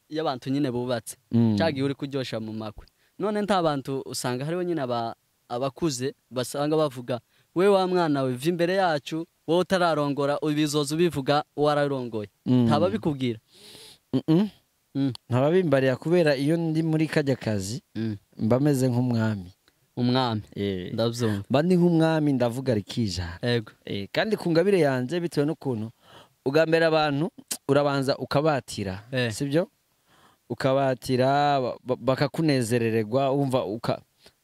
y'abantu nyine bubatse, cyagiye uri kuryosha mu makwe. None nta bantu usanga hariho nyine abakuze basanga bavuga we wa mwana we imbere yacu wowe utararongora ubizoza ubivuga wararongoye. Ntaba bikubwira. Ntababimbarira kubera iyo ndi muri kajya kazi mba meze nk'umwami. Umwami. Ndabyumva. Mba ndi nk'umwami ndavuga rikijana. Ego. Kandi ku ngabire yanjye bitewe n'ukuntu ugambera abantu urabanza ukabatira. Sibyo? Ukabatira bakakunezerererwa. Umva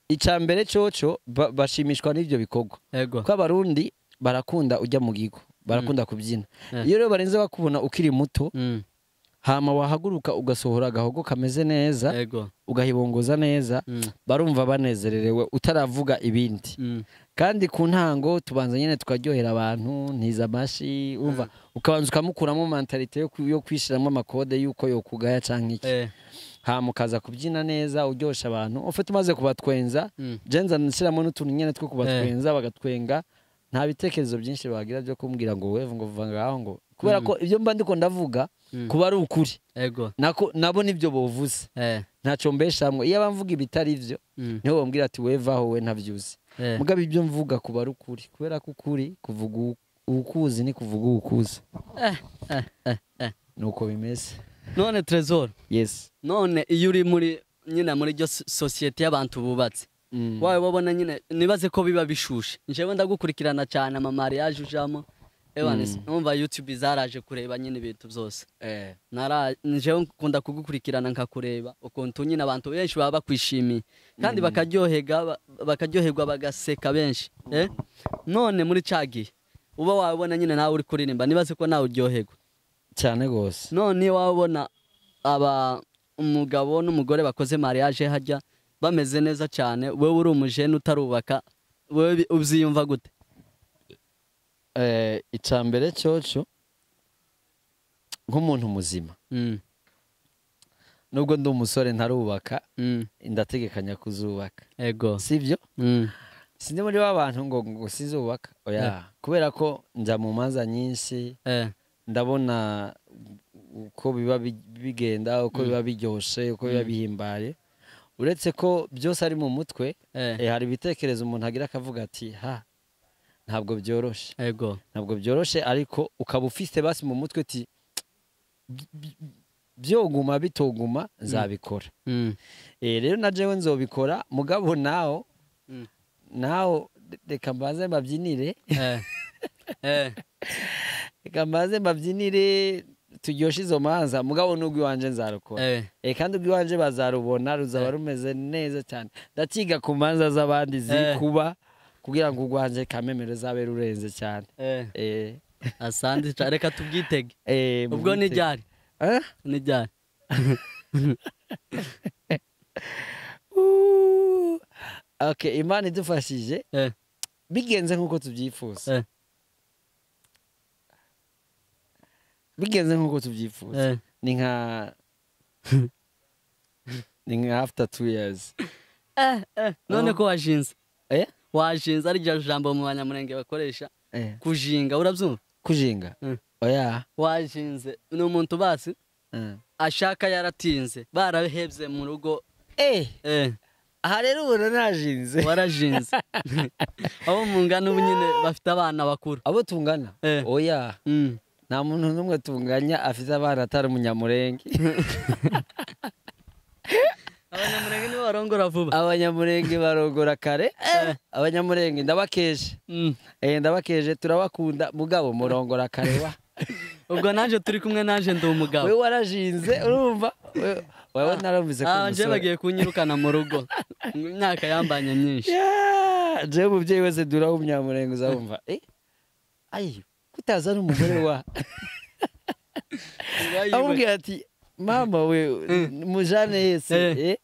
icambere coco bashimishwa n'ibyo bikorwa. Ko abarundi barakunda ujya mu gigo, barakunda kubyina. Iyo rero barenze bakubona ukiri muto, hama wahaguruka ugasohora agahogo kameze neza, ugahibongoza neza, barumva banezererewe utaravuga ibindi. Kandi ku ntango tubanza nyine tukaryohera abantu, ntiza amashi. Umva ukabanza ukamukuramo mentalite yo kwishiramo amakode yuko yo kugaya canke iki. Hama ukaza kubyina neza uryosha abantu. Ufite umaze kubatwenza, jenza nshiramo n'utuntu nyene two kubatwenza bagatwenga. Nta bitekerezo byinshi bagira byo kumbwira ngo wewe ngo vanga aho ngo kubera ko ibyo mba ndiko ndavuga kuba ari ukuri. Nabo nibyo bovuze. Ntaco mbeshamwe. Iyo abamvuga ibitari ivyo niho bambwira ati wewe aho we ntavyuzi. Mugabe ibyo mvuga kuba ari ukuri, kubera ko ukuri kuvuga ukuzi ni kuvuga ukuzi. Nuko bimeze. None Trezor. Yes. None iyo uri muri nyina muri ryo societe y'abantu bubatse, wawe babona nyine nibaze ko biba bishushe. Njewe ndagukurikirana cyane ama mariage ujamo. Ewanes numva YouTube zaraje kureba nyine ibintu byose. Njewe nkunda kugukurikirana nkakureba ukuntu nyine abantu benshi baba bakwishimiye kandi bakaryoherwa bagaseka benshi. None muri cagi uba wabona nyine nawe uri kuririmba, nibaze ko nawe uryoherwa cyane gose. None wabona umugabo n'umugore bakoze mariage hajya bameze neza cyane, wewe uri umujene utarubaka, wewe ubyiyumva gute? Icambere cyoco nk'umuntu muzima, nubwo ndi umusore ntarubaka, ndategekanya kuzubaka. Ego. Sivyo? sindi muri w'abantu ngo sizubaka oya kubera ko nja mu manza nyinshi ndabona uko biba bigenda uko biba biryoshe uko biba bihimbaye uretse ko byose ari mu mutwe hari ibitekerezo umuntu agira akavuga ati ha ntabwo byoroshe ntabwo byoroshe ariko ukaba ufite basi mu mutwe ati byoguma bitoguma nzabikora rero na jewe nzobikora mugabo naho reka mbaze mbabyinire reka mbaze mbabyinire turyoshe izo manza mugabo n'ubwo iwanje nzarukora kandi ubwo iwanje bazarubona ruzaba rumeze neza cyane ndakiga ku manza z'abandi ziri kuba kugira ngo urwanje kamemero zabe rurenze cyane asante reka tubwitege ubwo ni ryari ni ryari okay Imana idufashije bigenze nk'uko tubyifuza bigenze nk'uko tubyifuza ni nka after 2 years none ko washinze washinze ari ryo jambo mu banyamurenge bakoresha kujinga urabyumva kujinga oya washinze ni umuntu basi ashaka yaratinze barahebye mu rugo aha rero ubona najinze warajinze abo mungana ubu nyine bafite abana bakuru abo tungana oya nta muntu n'umwe tunganya afite abana atari umunyamurenge abanyamurenge nibo barongora vuba abanyamurenge barongora kare abanyamurenge ndabakeje turabakunda mugabo murongora kare wa ubwo naje turi kumwe naje ndi umugabo wewe warajinze urumva wewe narumvise ko anje bagiye kunyirukana mu rugo imyaka yambanye myinshi je mubyeyi wese dura umunyamurenge uzabumva ayi kutaza n'umugore wa amubwira ati mama we mujane yese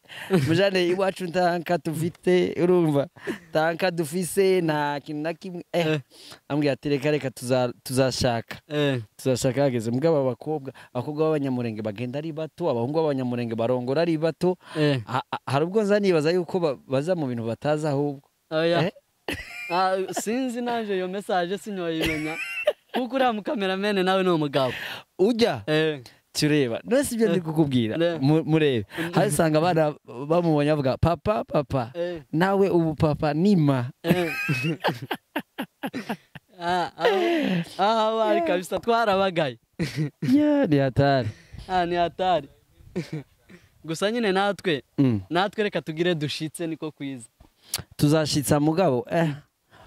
mujane iwacu ntanka tufite urumva ntanka dufise nta kintu na kimwe ambwira ati reka tuzashaka hageze mugabo abakobwa b'abanyamurenge bagenda ari bato abahungu b'abanyamurenge barongora ari bato hari ubwo nza nibaza yuko baza mu bintu batazi ahubwo sinzi naje iyo message sinyoyimenya kuko uriya mukameramene nawe ni umugabo ujya tureba none si ibyo ndi kukubwira murebe hari usanga abana bamubonye bavuga papa nawe ubu papa nima aha bari kabisa twarabagaye ni hatari ni hatari gusa nyine natwe reka tugire dushitse niko kwiza tuzashitsa mugabo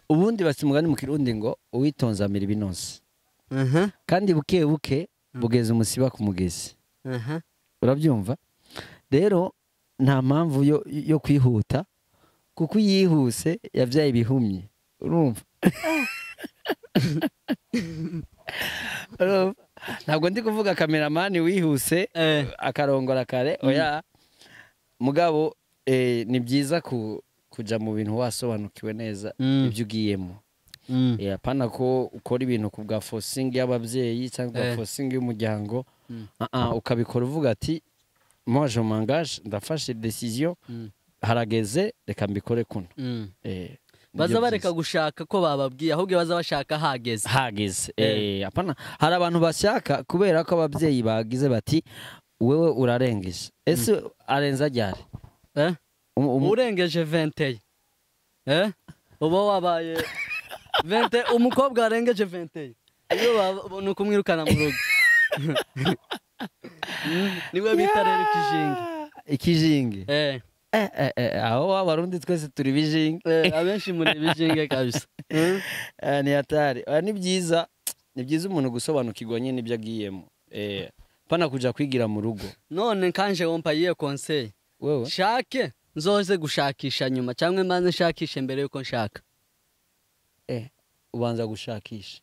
ubundi basimugani mu kirundi ngo uwitonze amira ibinoze kandi buke buke bugeze umusiba ku mugezi urabyumva rero nta mpamvu yo kwihuta kuko yihuse yabyaye ibihumye urumva ntabwo ndi kuvuga kameramani wihuse akarongora kare oya mugabo ni byiza kujya mu bintu wasobanukiwe neza ibyo ugiyemo apana ko ukora ibintu ku bwa fosingi y'ababyeyi cyangwa fosingi y'umuryango ukabikora uvuga ati moi je m'engage ndafashe decision harageze reka mbikore kuno baza bareka gushaka ko bababwiye ahubwo baza bashaka hageze apana hari abantu bashaka kubera ko ababyeyi bagize bati wewe urarengeje ese arenza ryari urengeje 20 uba wabaye 20 umukobwa arengeje 20 iyo babona kumwirukana mu rugo niwe bita rero ikijinge aho abarundi twese turi bijinge abenshi muri bijinge kabisa ni hatari ni byiza umuntu gusobanukirwa nyine ibyo agiyemo pana kuja kwigira mu rugo none kanje wompa yiye conseil wewe shake nzoze gushakisha nyuma cyangwa mbanze nshakishe mbere yuko nshaka ubanza gushakisha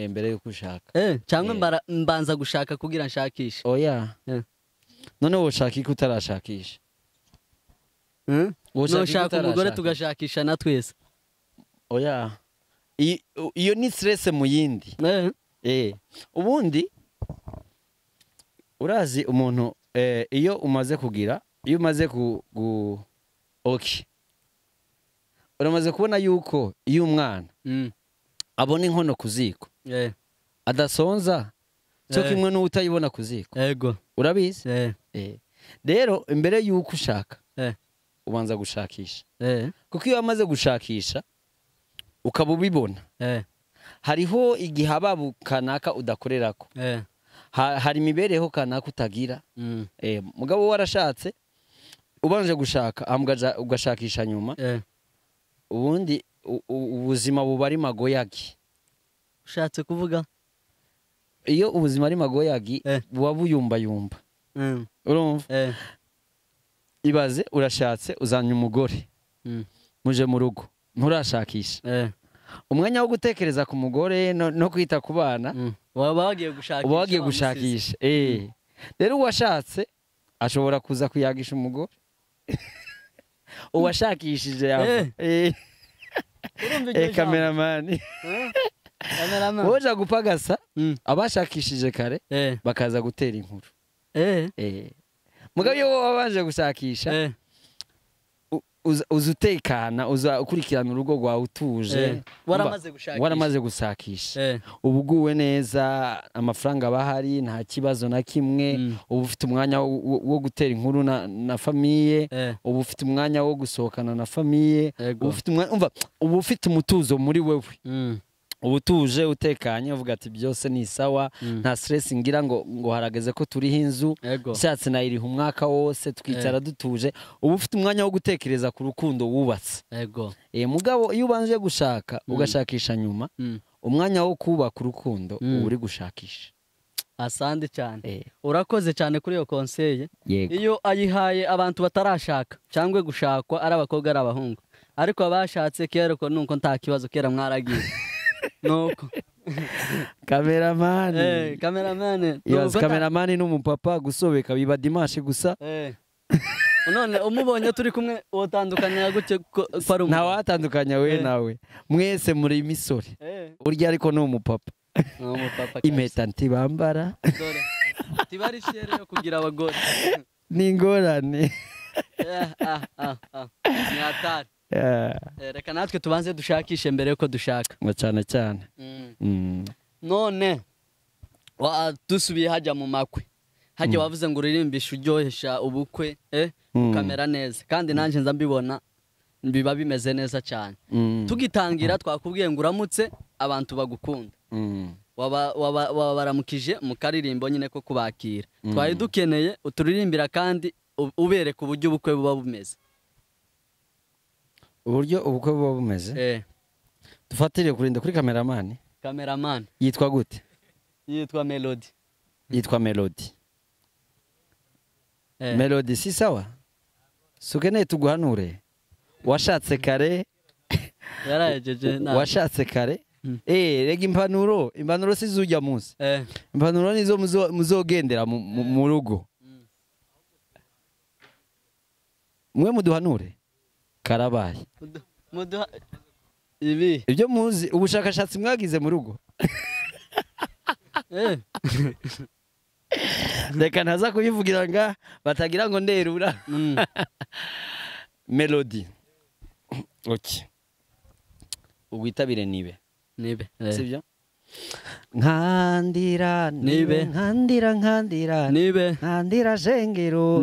mbere yuko ushaka cyangwa mbanza gushaka kugira nshakishe oya none woshaka iki utarashakisha noshaka umugore tugashakisha na twese oya iyo ni stress mu yindi ubundi urazi umuntu iyo umaze kugira iyo umaze uramaze kubona yuko iyo umwana abona inkono ku ziko adasonza cyo kimwe n'utayibona ku ziko yego urabizi rero imbere yuko ushaka ubanza gushakisha kuko iyo wamaze gushakisha ukaba ubibona hariho igihe ababu kanaka udakorerako hari imibereho kanaka utagira mugabo warashatse ubanje gushaka ugashakisha nyuma ubundi ubuzima buba ari magoyagi ushatse kuvuga iyo ubuzima ari magoyagi buba buyumbayumba urumva ibaze urashatse uzanye umugore muje mu rugo nturashakisha umwanya wo gutekereza ku mugore no kwita ku bana waba wagiye gushakisha rero uwashatse ashobora kuza kuyagisha umugore uwashakishije yava kameramani woja gupagasa abashakishije kare bakaza gutera inkuru mugabo iyo wabanje gushakisha uza utekana uza ukurikirana urugo rwawe utuje waramaze gushakisha uba uguwe neza amafaranga aba ahari nta kibazo na kimwe uba ufite umwanya wo gutera inkuru na famiye uba ufite umwanya wo gusohokana na famiye uba ufite umutuzo muri wewe uba utuje utekanye uvuga ati byose ni sawa nta stress ngira ngo harageze ko turiho inzu ishatse nayiriha umwaka wose twicara dutuje uba ufite umwanya wo gutekereza ku rukundo wubatse mugabo iyo ubanje gushaka ugashakisha nyuma umwanya wo kubaka urukundo uba uri gushakisha asante cyane urakoze cyane kuri iyo konseye iyo ayihaye abantu batarashaka cyangwa gushakwa ari abakobwa ari abahungu ariko abashatse kera ko nuko nta kibazo kera mwaragiye nuko kameramani yazi kameramani n'umupapa gusobeka biba dimanche gusa none umubonye turi kumwe wotandukanya gutye kwa rumwe nta watandukanya we nawe mwese muri misore urya ariko no umupapa impeta ntibambara tibari shere yo kugira abagore n'ingorane ni hatari reka natwe tubanze dushakishe mbere yuko dushaka cyane cyane none dusubiye hajya mu makwe hajya wavuze ngo uririmbishe uryohesha ubukwe ukamera neza kandi nanjye nza mbibona biba bimeze neza cyane tugitangira twakubwiye ngo uramutse abantu bagukunda wabaramukije mu karirimbo nyine ko kubakira twari dukeneye uturirimbira kandi ubereka uburyo ubukwe buba bumeze uburyo ubukwe buba bumeze dufatire kurinda kuri kameramani yitwa gute yitwa Melody Melody si sawa sukeneye tuguhanure washatse kare yarajeje washatse kare rega impanuro sizujya munsi impanuro nizo muzogendera mu rugo mwe muduhanure karabaye ibi ibyo muzi ubushakashatsi mwagize mu rugo reka ntaza kubivugira nga batagira ngo nderura Melody ubwitabire nibe sibyo nkandira shengero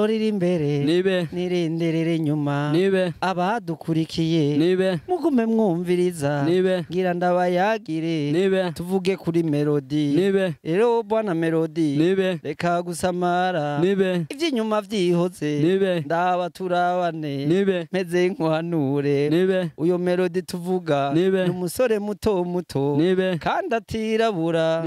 riri imbere nirinderere inyuma abadukurikiye mugume mwumviriza ngira ndabayagire tuvuge kuri Melody rero bwana Melody reka gusamara iby'inyuma byihoze ndaba turabane meze nk'uhanure uyo Melody tuvuga n'umusore muto kandi atirabura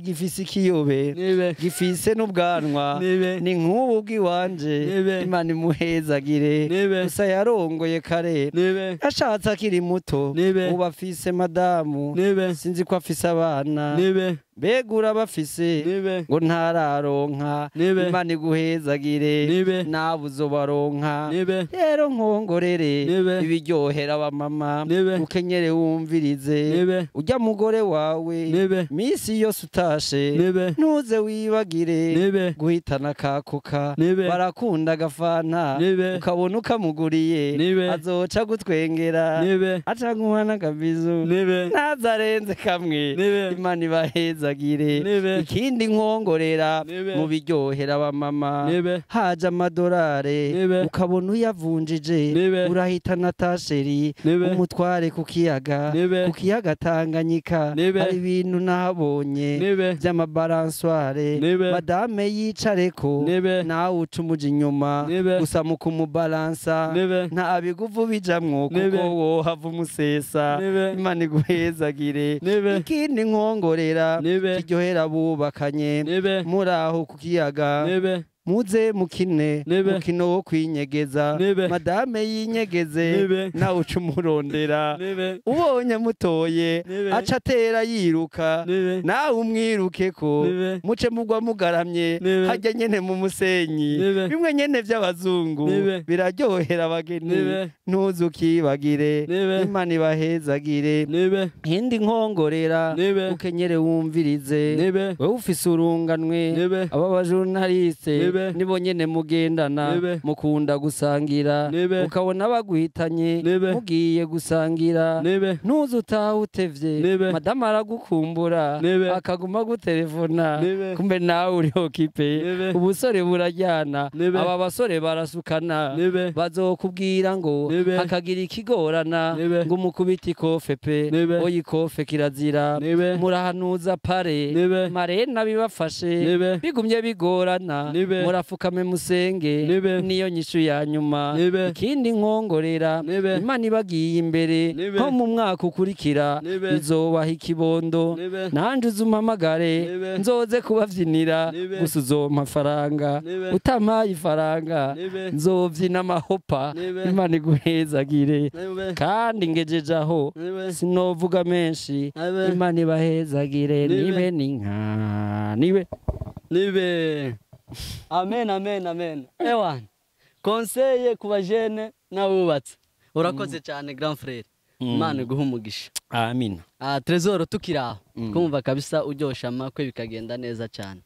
gifise ikiyobe gifise n'ubwanwa ni nk'ubu bw'iwanje Imana imuhezagire gusa yarongoye kare ashatse akiri muto ubu afise madamu sinzi ko afise abana begura bafise Nibe. ngo ntararonka Nibe. Imana iguhezagire Nibe. nawe uzobaronka Nibe. rero nkongorere Nibe. ibiryohera abamama Nibe. ukenyere wumvirize Nibe. ujya mugore wawe Nibe. misi yose utashe Nibe. ntuze wibagire Nibe. guhitana kakoka Nibe. barakunda agafanta Nibe. ukabona ukamuguriye Nibe. azoca gutwengera Nibe. aca nkuha n'akabizu Nibe. ntazarenze kamwe Nibe. Imana ibahezagire Nibe. ikindi nkongorera Nibe. mu biryohera abamama Nibe. haje amadorare Nibe. ukabona uyavunjije Nibe. urahitana tasheri Nibe. umutware ku kiyaga Nibe. ku kiyaga Tanganyika Nibe. hari ibintu nahabonye Nibe. by'amabalansware Nibe. madame yicareko Nibe. nawe ucumuje inyuma Nibe. gusa mu kumubalansa Nibe. nta biguvu bijamwo Nibe. kuko wohava umusesa Nibe. Imana iguhezagire Nibe. ikindi nkongorera Nibe. kiryohera abubakanye Nibe. muri aho ku kiyaga Nibe. muze mukine Nibe. mukino wo kwinyegeza Nibe. madame yinyegeze Nibe. nawe uca umurondera Nibe. ubonye mutoye Nibe. aca atera yiruka Nibe. nawe umwirukeko Nibe. muce mugwa mugaramye Nibe. hajya nyene mu musenyi Nibe. bimwe nyene vy'abazungu Nibe. biraryohera abageni Nibe. ntuze ukibagire Nibe. Imana ibahezagire Nibe. hindi nkongorera Nibe. ukenyere wumvirize Nibe. wewe ufise urunganwe Nibe. aba bajurnaliste Nibe. nibo nyene mugendana Nibe. mukunda gusangira Nibe. ukabona baguhitanye Nibe. mugiye gusangira Nibe. ntuze utaha utevye Nibe. madama aragukumbura Nibe. akaguma gutelefona Nibe. kumbe nawe uriho kipe Nibe. ubusore burajyana Nibe. aba basore barasukana Nibe. bazokubwira ngo Nibe. hakagira ikigorana Nibe. ngo umukubite ikofe pe Nibe. oya ikofe kirazira Nibe. murahanuza pare Nibe. marena bibafashe Nibe. bigumye bigorana Nibe. murafukame musenge Nibe. niyo nyishu ya nyuma Nibe. ikindi nkongorera Nibe. Imana ibagiye imbere Nibe. nko mu mwaka ukurikira Nibe. izobaha ikibondo Nibe. nanje uzumpamagare Nibe. nzoze kubavyinira Nibe. gusa uzompa faranga Nibe. utampaye ifaranga Nibe. nzovyina amahopa Nibe. Imana iguhezagire Nibe. kandi ngejeje aho Nibe. sinovuga menshi Nibe. Imana ibahezagire Nibe. nibe ninka nibe Nibe. Amen, amen, amen. Ewan. Konseye ku bajene n'abubatse. Urakoze cyane grand frère. Imana iguha umugisha. amina Trezor tukiri aho. Kumva kabisa uryosha amakwe bikagenda neza cyane.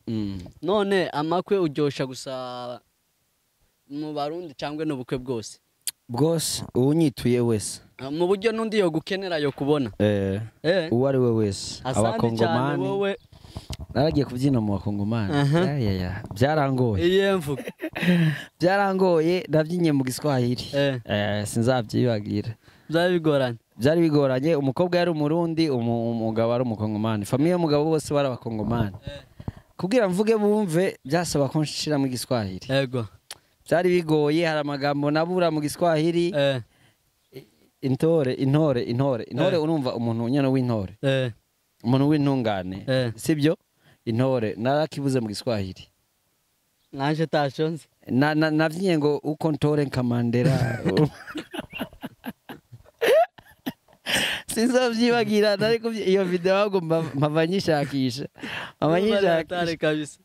None amakwe uryosha gusa mu Barundi cyangwa n'ubukwe bwose. bwose unyituye wese Mu buryo n'undi yo gukenera yo kubona. Uwo ari we wese Asante cyane wowe. naragiye kubyina mu bakongomani byarangoye Iyemvuga. byarangoye nabyinye mu giswahili sinzabyibagira Byari bigoranye. byari bigoranye umukobwa yari umurundi umugabo ari umukongomani famiye y'umugabo bose bari abakongomani kugira mvuge bumve byasaba ko nshira mu giswahili Yego. byari bigoye hari amagambo nabura mu giswahili intore urumva umuntu nyene w'intore umuntu w'intungane sibyo intore narakibuze mu giswahili Nanje tashonze. navyinye ngo uko ntore nkamandera sinzovyibagira ariko iyo video agomba mpavanyishakisha kabisa.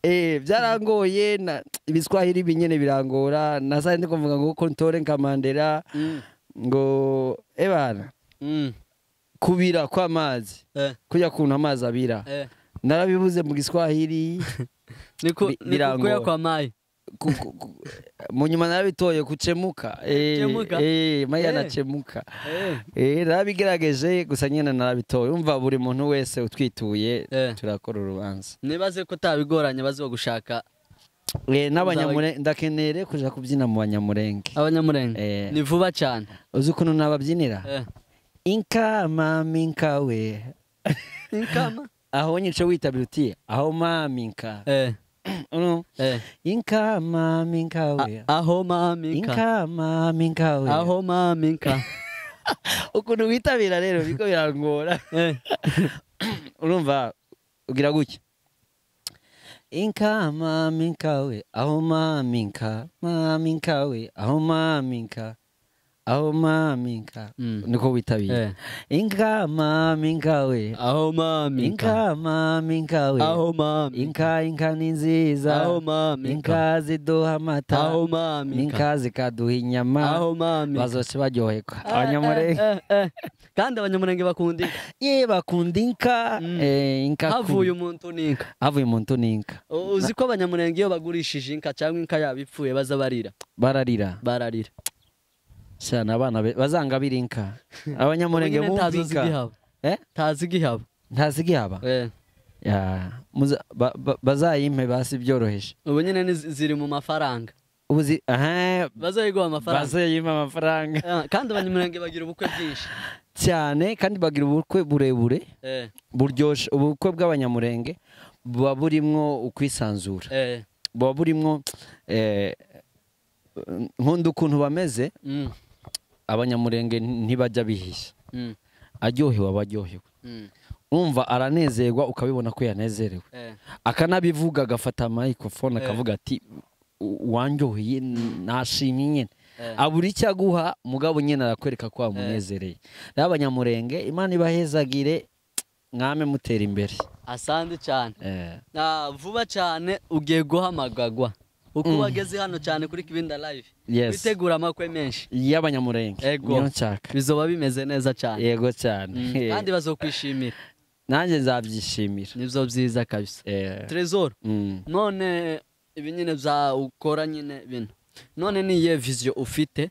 byarangoye ibiswahili binyene birangora nasaye ndiko mvuga ngo uko ntore nkamandera ngo ebana kubira kw'amazi kujya kuntu amazi abira narabibuze mu giswahili birangora kwa mayi mu nyuma narabitoye kucemuka mayi anacemuka narabigerageje gusa nyine narabitoye umva buri muntu wese utwituye turakora urubanza nibaze ko tabigoranye bazo gushaka n'abanyamurenge ndakenere kuja kubyina mu banyamurenge abanyamurenge ni vuba cyane uzi ukuntu nababyinira inkama minkawe inkama aho nyico witabira uti aho maminka inkama minkawe aho maminka inkama minkawe aho maminka ukuntu witabira rero biko birangora urumva ugira gutya inkama minkawe aho maminka maminkawe aho maminka aho mami inka niko witabiye inka mami inka we aho mami inka mami inka we aho mami inka ni nziza aho mami inka ziduha amata aho mami inka zikaduha inyama aho mami bazoce baryoherwa abanyamurenge kandi abanyamurenge bakunda inka bakunda inka inka havuye umuntu n'inka havuye umuntu n'inka uzi ko abanyamurenge iyo bagurishije inka cyangwa inka yabo ipfuye baza bararira cyane abana bazangabira inka abanyamurenge mu inka tazi igihaba ntazi igihaba bazayimpe basi byoroheje ubu nyine ziri mu mafaranga ubuzi bazayiguha amafaranga bazayimpa amafaranga kandi abanyamurenge bagira ubukwe bwinshi cyane kandi bagira ubukwe burebure buryoshye ubukwe bw'abanyamurenge buba burimwo ukwisanzura buba burimwo nkunda ukuntu bameze abanyamurenge ntibajya bihisha aryohewe aba aryohewe umva aranezerwa ukabibona ko yanezerewe akanabivuga agafata microphone akavuga ati wanjyoheye nashimye nyine abura icyo aguha mugabo nyine arakwereka ko wamunezereye rero abanyamurenge imana ibahezagire mwame mutera imbere asante cyane vuba cyane ugiye guhamagagwa uko wageze hano cyane kuri Kibinda Live witegura amakwe menshi y'abanyamurenge niyo nshaka bizoba bimeze neza cyane yego cyane kandi bazokwishimira nanjye nzabyishimira nivyo byiza kabisa Trésor none ibi nyine za ukora nyine bino none niye vision ufite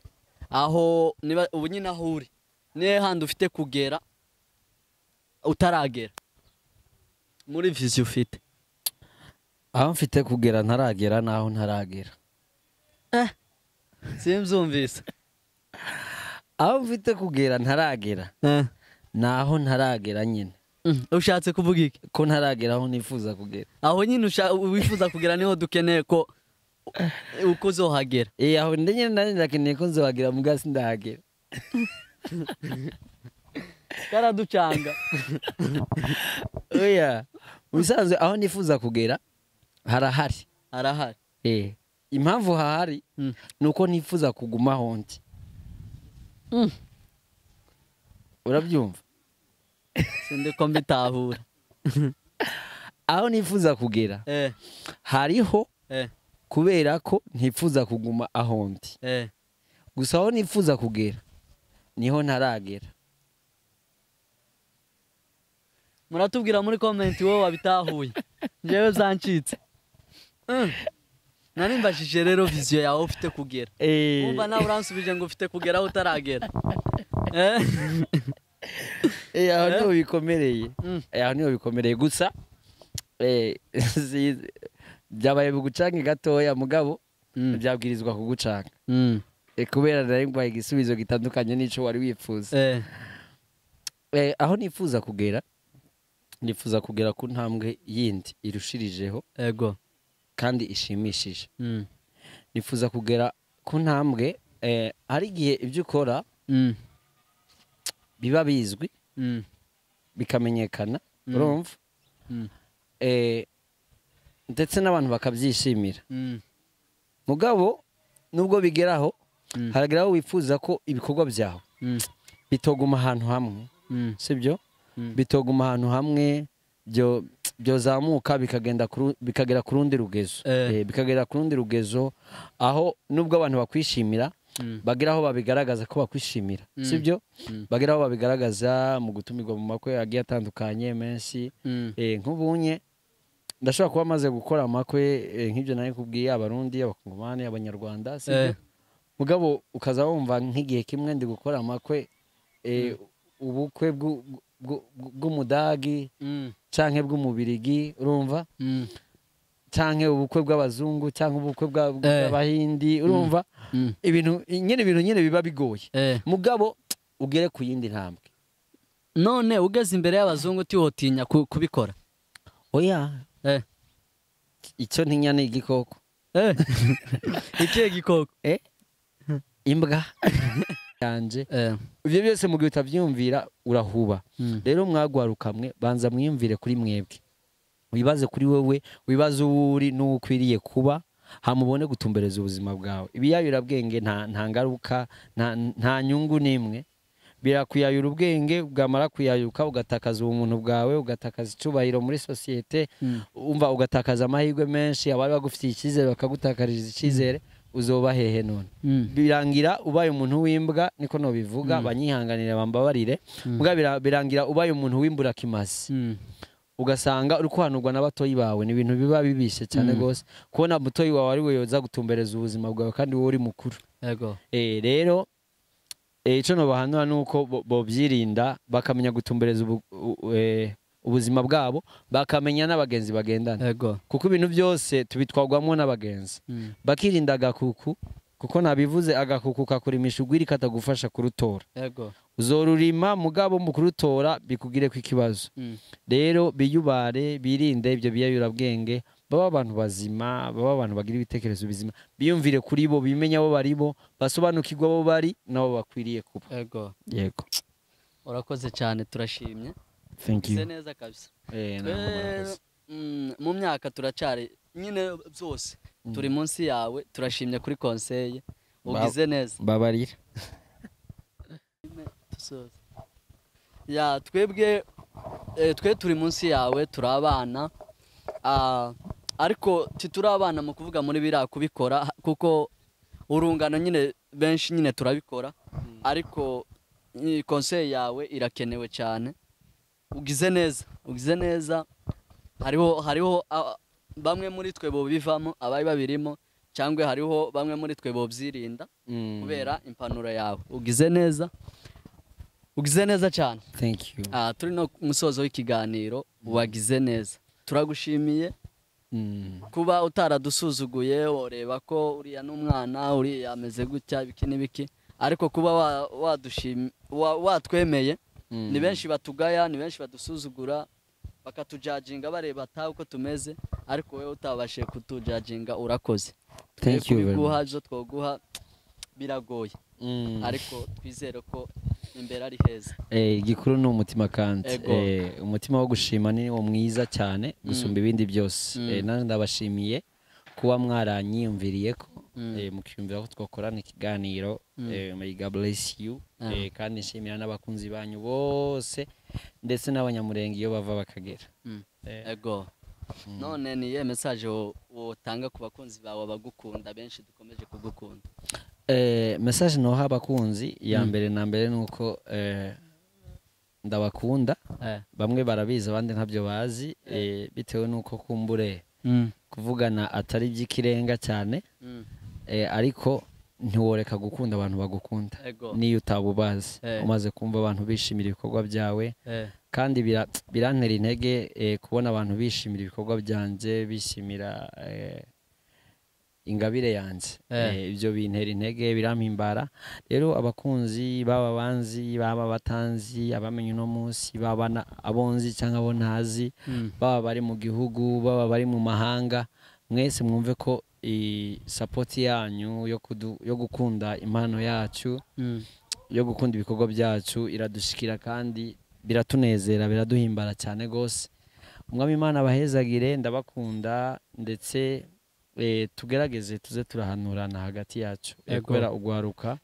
aho niba ubu nyine aho uri niye handi ufite kugera utaragera muri vision ufite aho mfite kugera ntaragera naho ntaragera simbyumvise aho mfite kugera ntaragera naho ntaragera nyine ushatse kuvuga iki ko ntaragera aho nifuza kugera aho nyine wifuza kugera niho dukeneye ko uko uzohagera aho nyine ndakeneye ko nzohagera mu gasi ndahagera karaducanga oya ubisanzwe aho nifuza kugera harahari impamvu hahari nuko nifuza kuguma aho ndi urabyumva sindiko mbitahura aho nifuza kugera hariho kubera ko ntifuza kuguma aho ndi gusa aho nifuza kugera niho ntaragera muratubwira muri comment wowe wabitahuye njyewe zancitse narimbashije rero vision yawe ufite kugera umva nawe uransubije ngo ufite kugera aho utaragera aho niho bikomereye aho niho bikomereye gusa byabaye bugucange gatoya mugabo byabwirizwa kugucanga kubera nari ngwaye igisubizo gitandukanye n'ico wari wifuza aho nifuza kugera nifuza kugera ku ntambwe yindi irushirijeho kandi ishimishije nifuza kugera ku ntambwe hari igihe ibyo ukora biba bizwi bikamenyekana urumva ndetse n'abantu bakabyishimira mugabo nubwo bigeraho harageraho wifuza ko ibikorwa byawe bitoguma ahantu hamwe sibyo bitoguma ahantu hamwe byozamuka bikagera ku rundi rugezo bikagera ku rundi rugezo aho nubwo abantu bakwishimira bagira aho babigaragaza ko bakwishimira sibyo bagira aho babigaragaza mu gutumirwa mu makwe agiye atandukanye menshi nk'ubunye ndashobora kuba maze gukora amakwe nk'ibyo nari kubwiye abarundi abakongomani abanyarwanda sibyo mugabo ukaza wumva nk'igihe kimwe ndi gukora amakwe ubukwe bw'umudagi canke bw'umubirigi urumva canke ubukwe bw'abazungu canke ubukwe bw'abahindi urumva ibintu nyene biba bigoye mugabo ugere ku yindi ntambwe none ugeze imbere y'abazungu utihotinya kubikora oya icyo ntinya ni igikoko ikihe gikoko imbwa yanje ibyo byose mu gihe utabyumvira urahuba rero mwagwarukamwe banza mwiyumvire kuri mwebwe wibaze kuri wewe wibaze uwo uri n'uwo ukwiriye kuba hamubone gutumbereza ubuzima bwawe. Ibiyayurabwenge nta ngaruka nta nyungu nimwe, birakuyayura ubwenge, bwamara kuyayuka ugatakaza ubumuntu bwawe, ugatakaza icubahiro muri societe, umva ugatakaza amahirwe menshi, abari bagufitiye icyizere bakagutakariza icyizere, uzoba hehe none? Birangira ubaye umuntu w'imbwa, niko no bivuga, banyihanganire bambabarire, birangira ubaye umuntu w'imbura kimazi. Ugasanga uri kuhanurwa n'abatoyi bawe, ni ibintu biba bibishe cyane gose, kubona mutoyi wawe ari we yoza gutumbereza ubuzima bwawe kandi wowe uri mukuru. Yego. Rero ico no bahanura nuko bobyirinda, bakamenya gutumbereza ubuzima bwabo, bakamenya n'abagenzi bagendana. Yego. Kuko ibintu byose tubitwagwamo n'abagenzi. Bakirinda agakuku, kuko nabivuze agakuku kakurimisha ugwiri katagufasha kurutora. Yego. Uzorurima mugabo mu kurutora bikugire ku ikibazo. Rero biyubare, birinde ibyo biyayurabwenge, baba abantu bazima, baba abantu bagira ibitekerezo bizima, biyumvire kuri bo, bimenya abo bari bo, basobanukirwa abo bari nabo bakwiriye kuba. Yego. Yego. Urakoze cyane, turashimye. Thank you. Neza kabisa. Mu myaka turacari nyine byose turi munsi yawe, turashimye kuri conseil ugize neza. Babarira. Ya twebwe turi munsi yawe, turabana, ariko titurabana mu kuvuga muri bira kubikora, kuko urungano nyine benshi nyine turabikora, ariko conseil yawe irakenewe cyane. Ugize neza, hariho bamwe muri twe bo bivamo, abayi babirimo, cyangwa hariho bamwe muri twe bo byirinda kubera impanuro yawe. Ugize neza cyane. Thank you. Turi no musozo w'ikiganiro, wagize neza. Turagushimiye kuba utaradusuzuguye, ureba ko uriya n'umwana, uriya ameze gutya biki n'ibiki, ariko kuba watwemeye. Ni benshi batugaya, ni benshi badusuzugura, bakatujajinga bareba ata uko tumeze, ariko wewe utabashe kutujajinga, urakoze. Thank you very much. Twoguha biragoye, ariko twizere ko imbere ari heza. Igikuru ni umutima kandi umutima wo gushima ni wo mwiza cyane gusumba ibindi byose. Nanjye ndabashimiye kuba mwaranyiyumviriye ko mukiyumvira ko twakorana ikiganiro. May God bless you. Kandi nshimira n'abakunzi banyu bose ndetse n'abanyamurenge iyo bava bakagera. Ego. None ni ye message wotanga ku bakunzi bawe bagukunda, benshi dukomeje kugukunda? Message no abakunzi ya mbere na mbere nuko ndabakunda. Bamwe barabizi, abandi ntabyo bazi, bitewe nuko kumbure kuvugana atari by'ikirenga cyane, ariko ntiworeka gukunda abantu bagukunda niyo utabubazi. Umaze kumva abantu bishimira ibikorwa byawe, kandi birantera intege kubona abantu bishimira ibikorwa byanje, bishimira ingabire yanjye. Ibyo bintera intege, birampimbara. Rero abakunzi baba banzi, baba batanzi, abamenye uno munsi, baba abonzi cyangwa abo ntazi, baba bari mu gihugu, baba bari mu mahanga, mwese mwumve ko support yanyu yo gukunda impano yacu, yo gukunda ibikorwa byacu iradushikira, kandi biratunezera, biraduhimbara cyane gose. Umwami Imana abahezagire, ndabakunda, ndetse tugerageze tuze turahanurana hagati yacu, kubera ugwaruka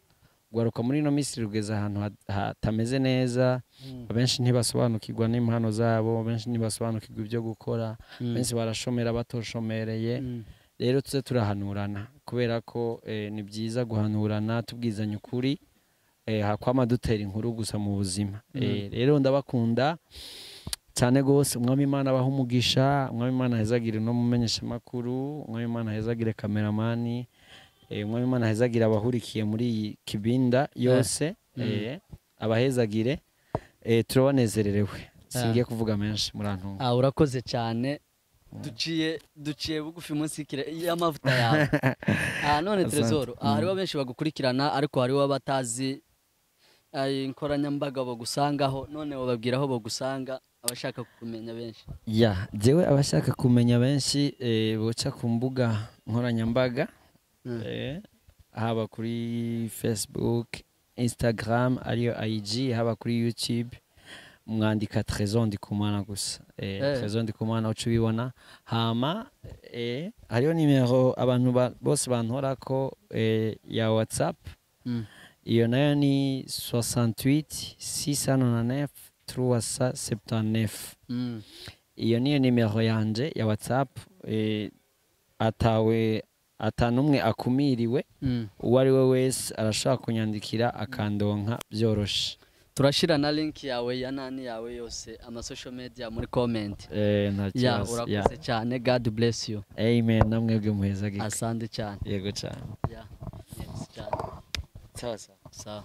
muri no minsi rugeze ahantu hatameze neza. Abenshi ntibasobanukirwa n'impano zabo, benshi ntibasobanukirwa ibyo gukora, benshi barashomera batoshomereye. Rero tuze turahanurana, kubera ko ni byiza guhanurana, tubwizanya ukuri, hakwama dutera inkuru gusa mu buzima. Rero ndabakunda cyane gose. Umwami Imana abaha umugisha, umwami Imana ahezagire no mumenyesha makuru, umwami Imana ahezagire kameramani, umwami Imana ahezagire abahurikiye muri iyi kibinda yose, abahezagire. Turabanezererewe, singiye kuvuga menshi, murantunga. Urakoze cyane. Duciye bugufi munsi y'amavuta yawe. None Trezor, hariho benshi bagukurikirana, ariko hariho abatazi inkoranyambaga bo gusangaho. None wababwira aho bo gusanga abashaka kumenya benshi? Jewe abashaka kumenya benshi boca ku mbuga nkoranyambaga, haba kuri Facebook, Instagram ariyo IG, haba kuri YouTube mwandika Trésor Ndikumana gusa Trésor Ndikumana uca ubibona hama hariyo nimero abantu bose bantorako ya WhatsApp iyo nayo ni 68 699 379 iyo niyo nimero yanje ya WhatsApp atanumwe akumiriwe uwo ari we wese arashaka kunyandikira akandonka byoroshe. Turashira na link yawe ya nani yawe yose ama social media muri comment. Urakoze cyane. God bless you. Amen. Namwebwe muheza gike. Asante cyane. Yego cyane. Yes cyane. Sawa. Sawa.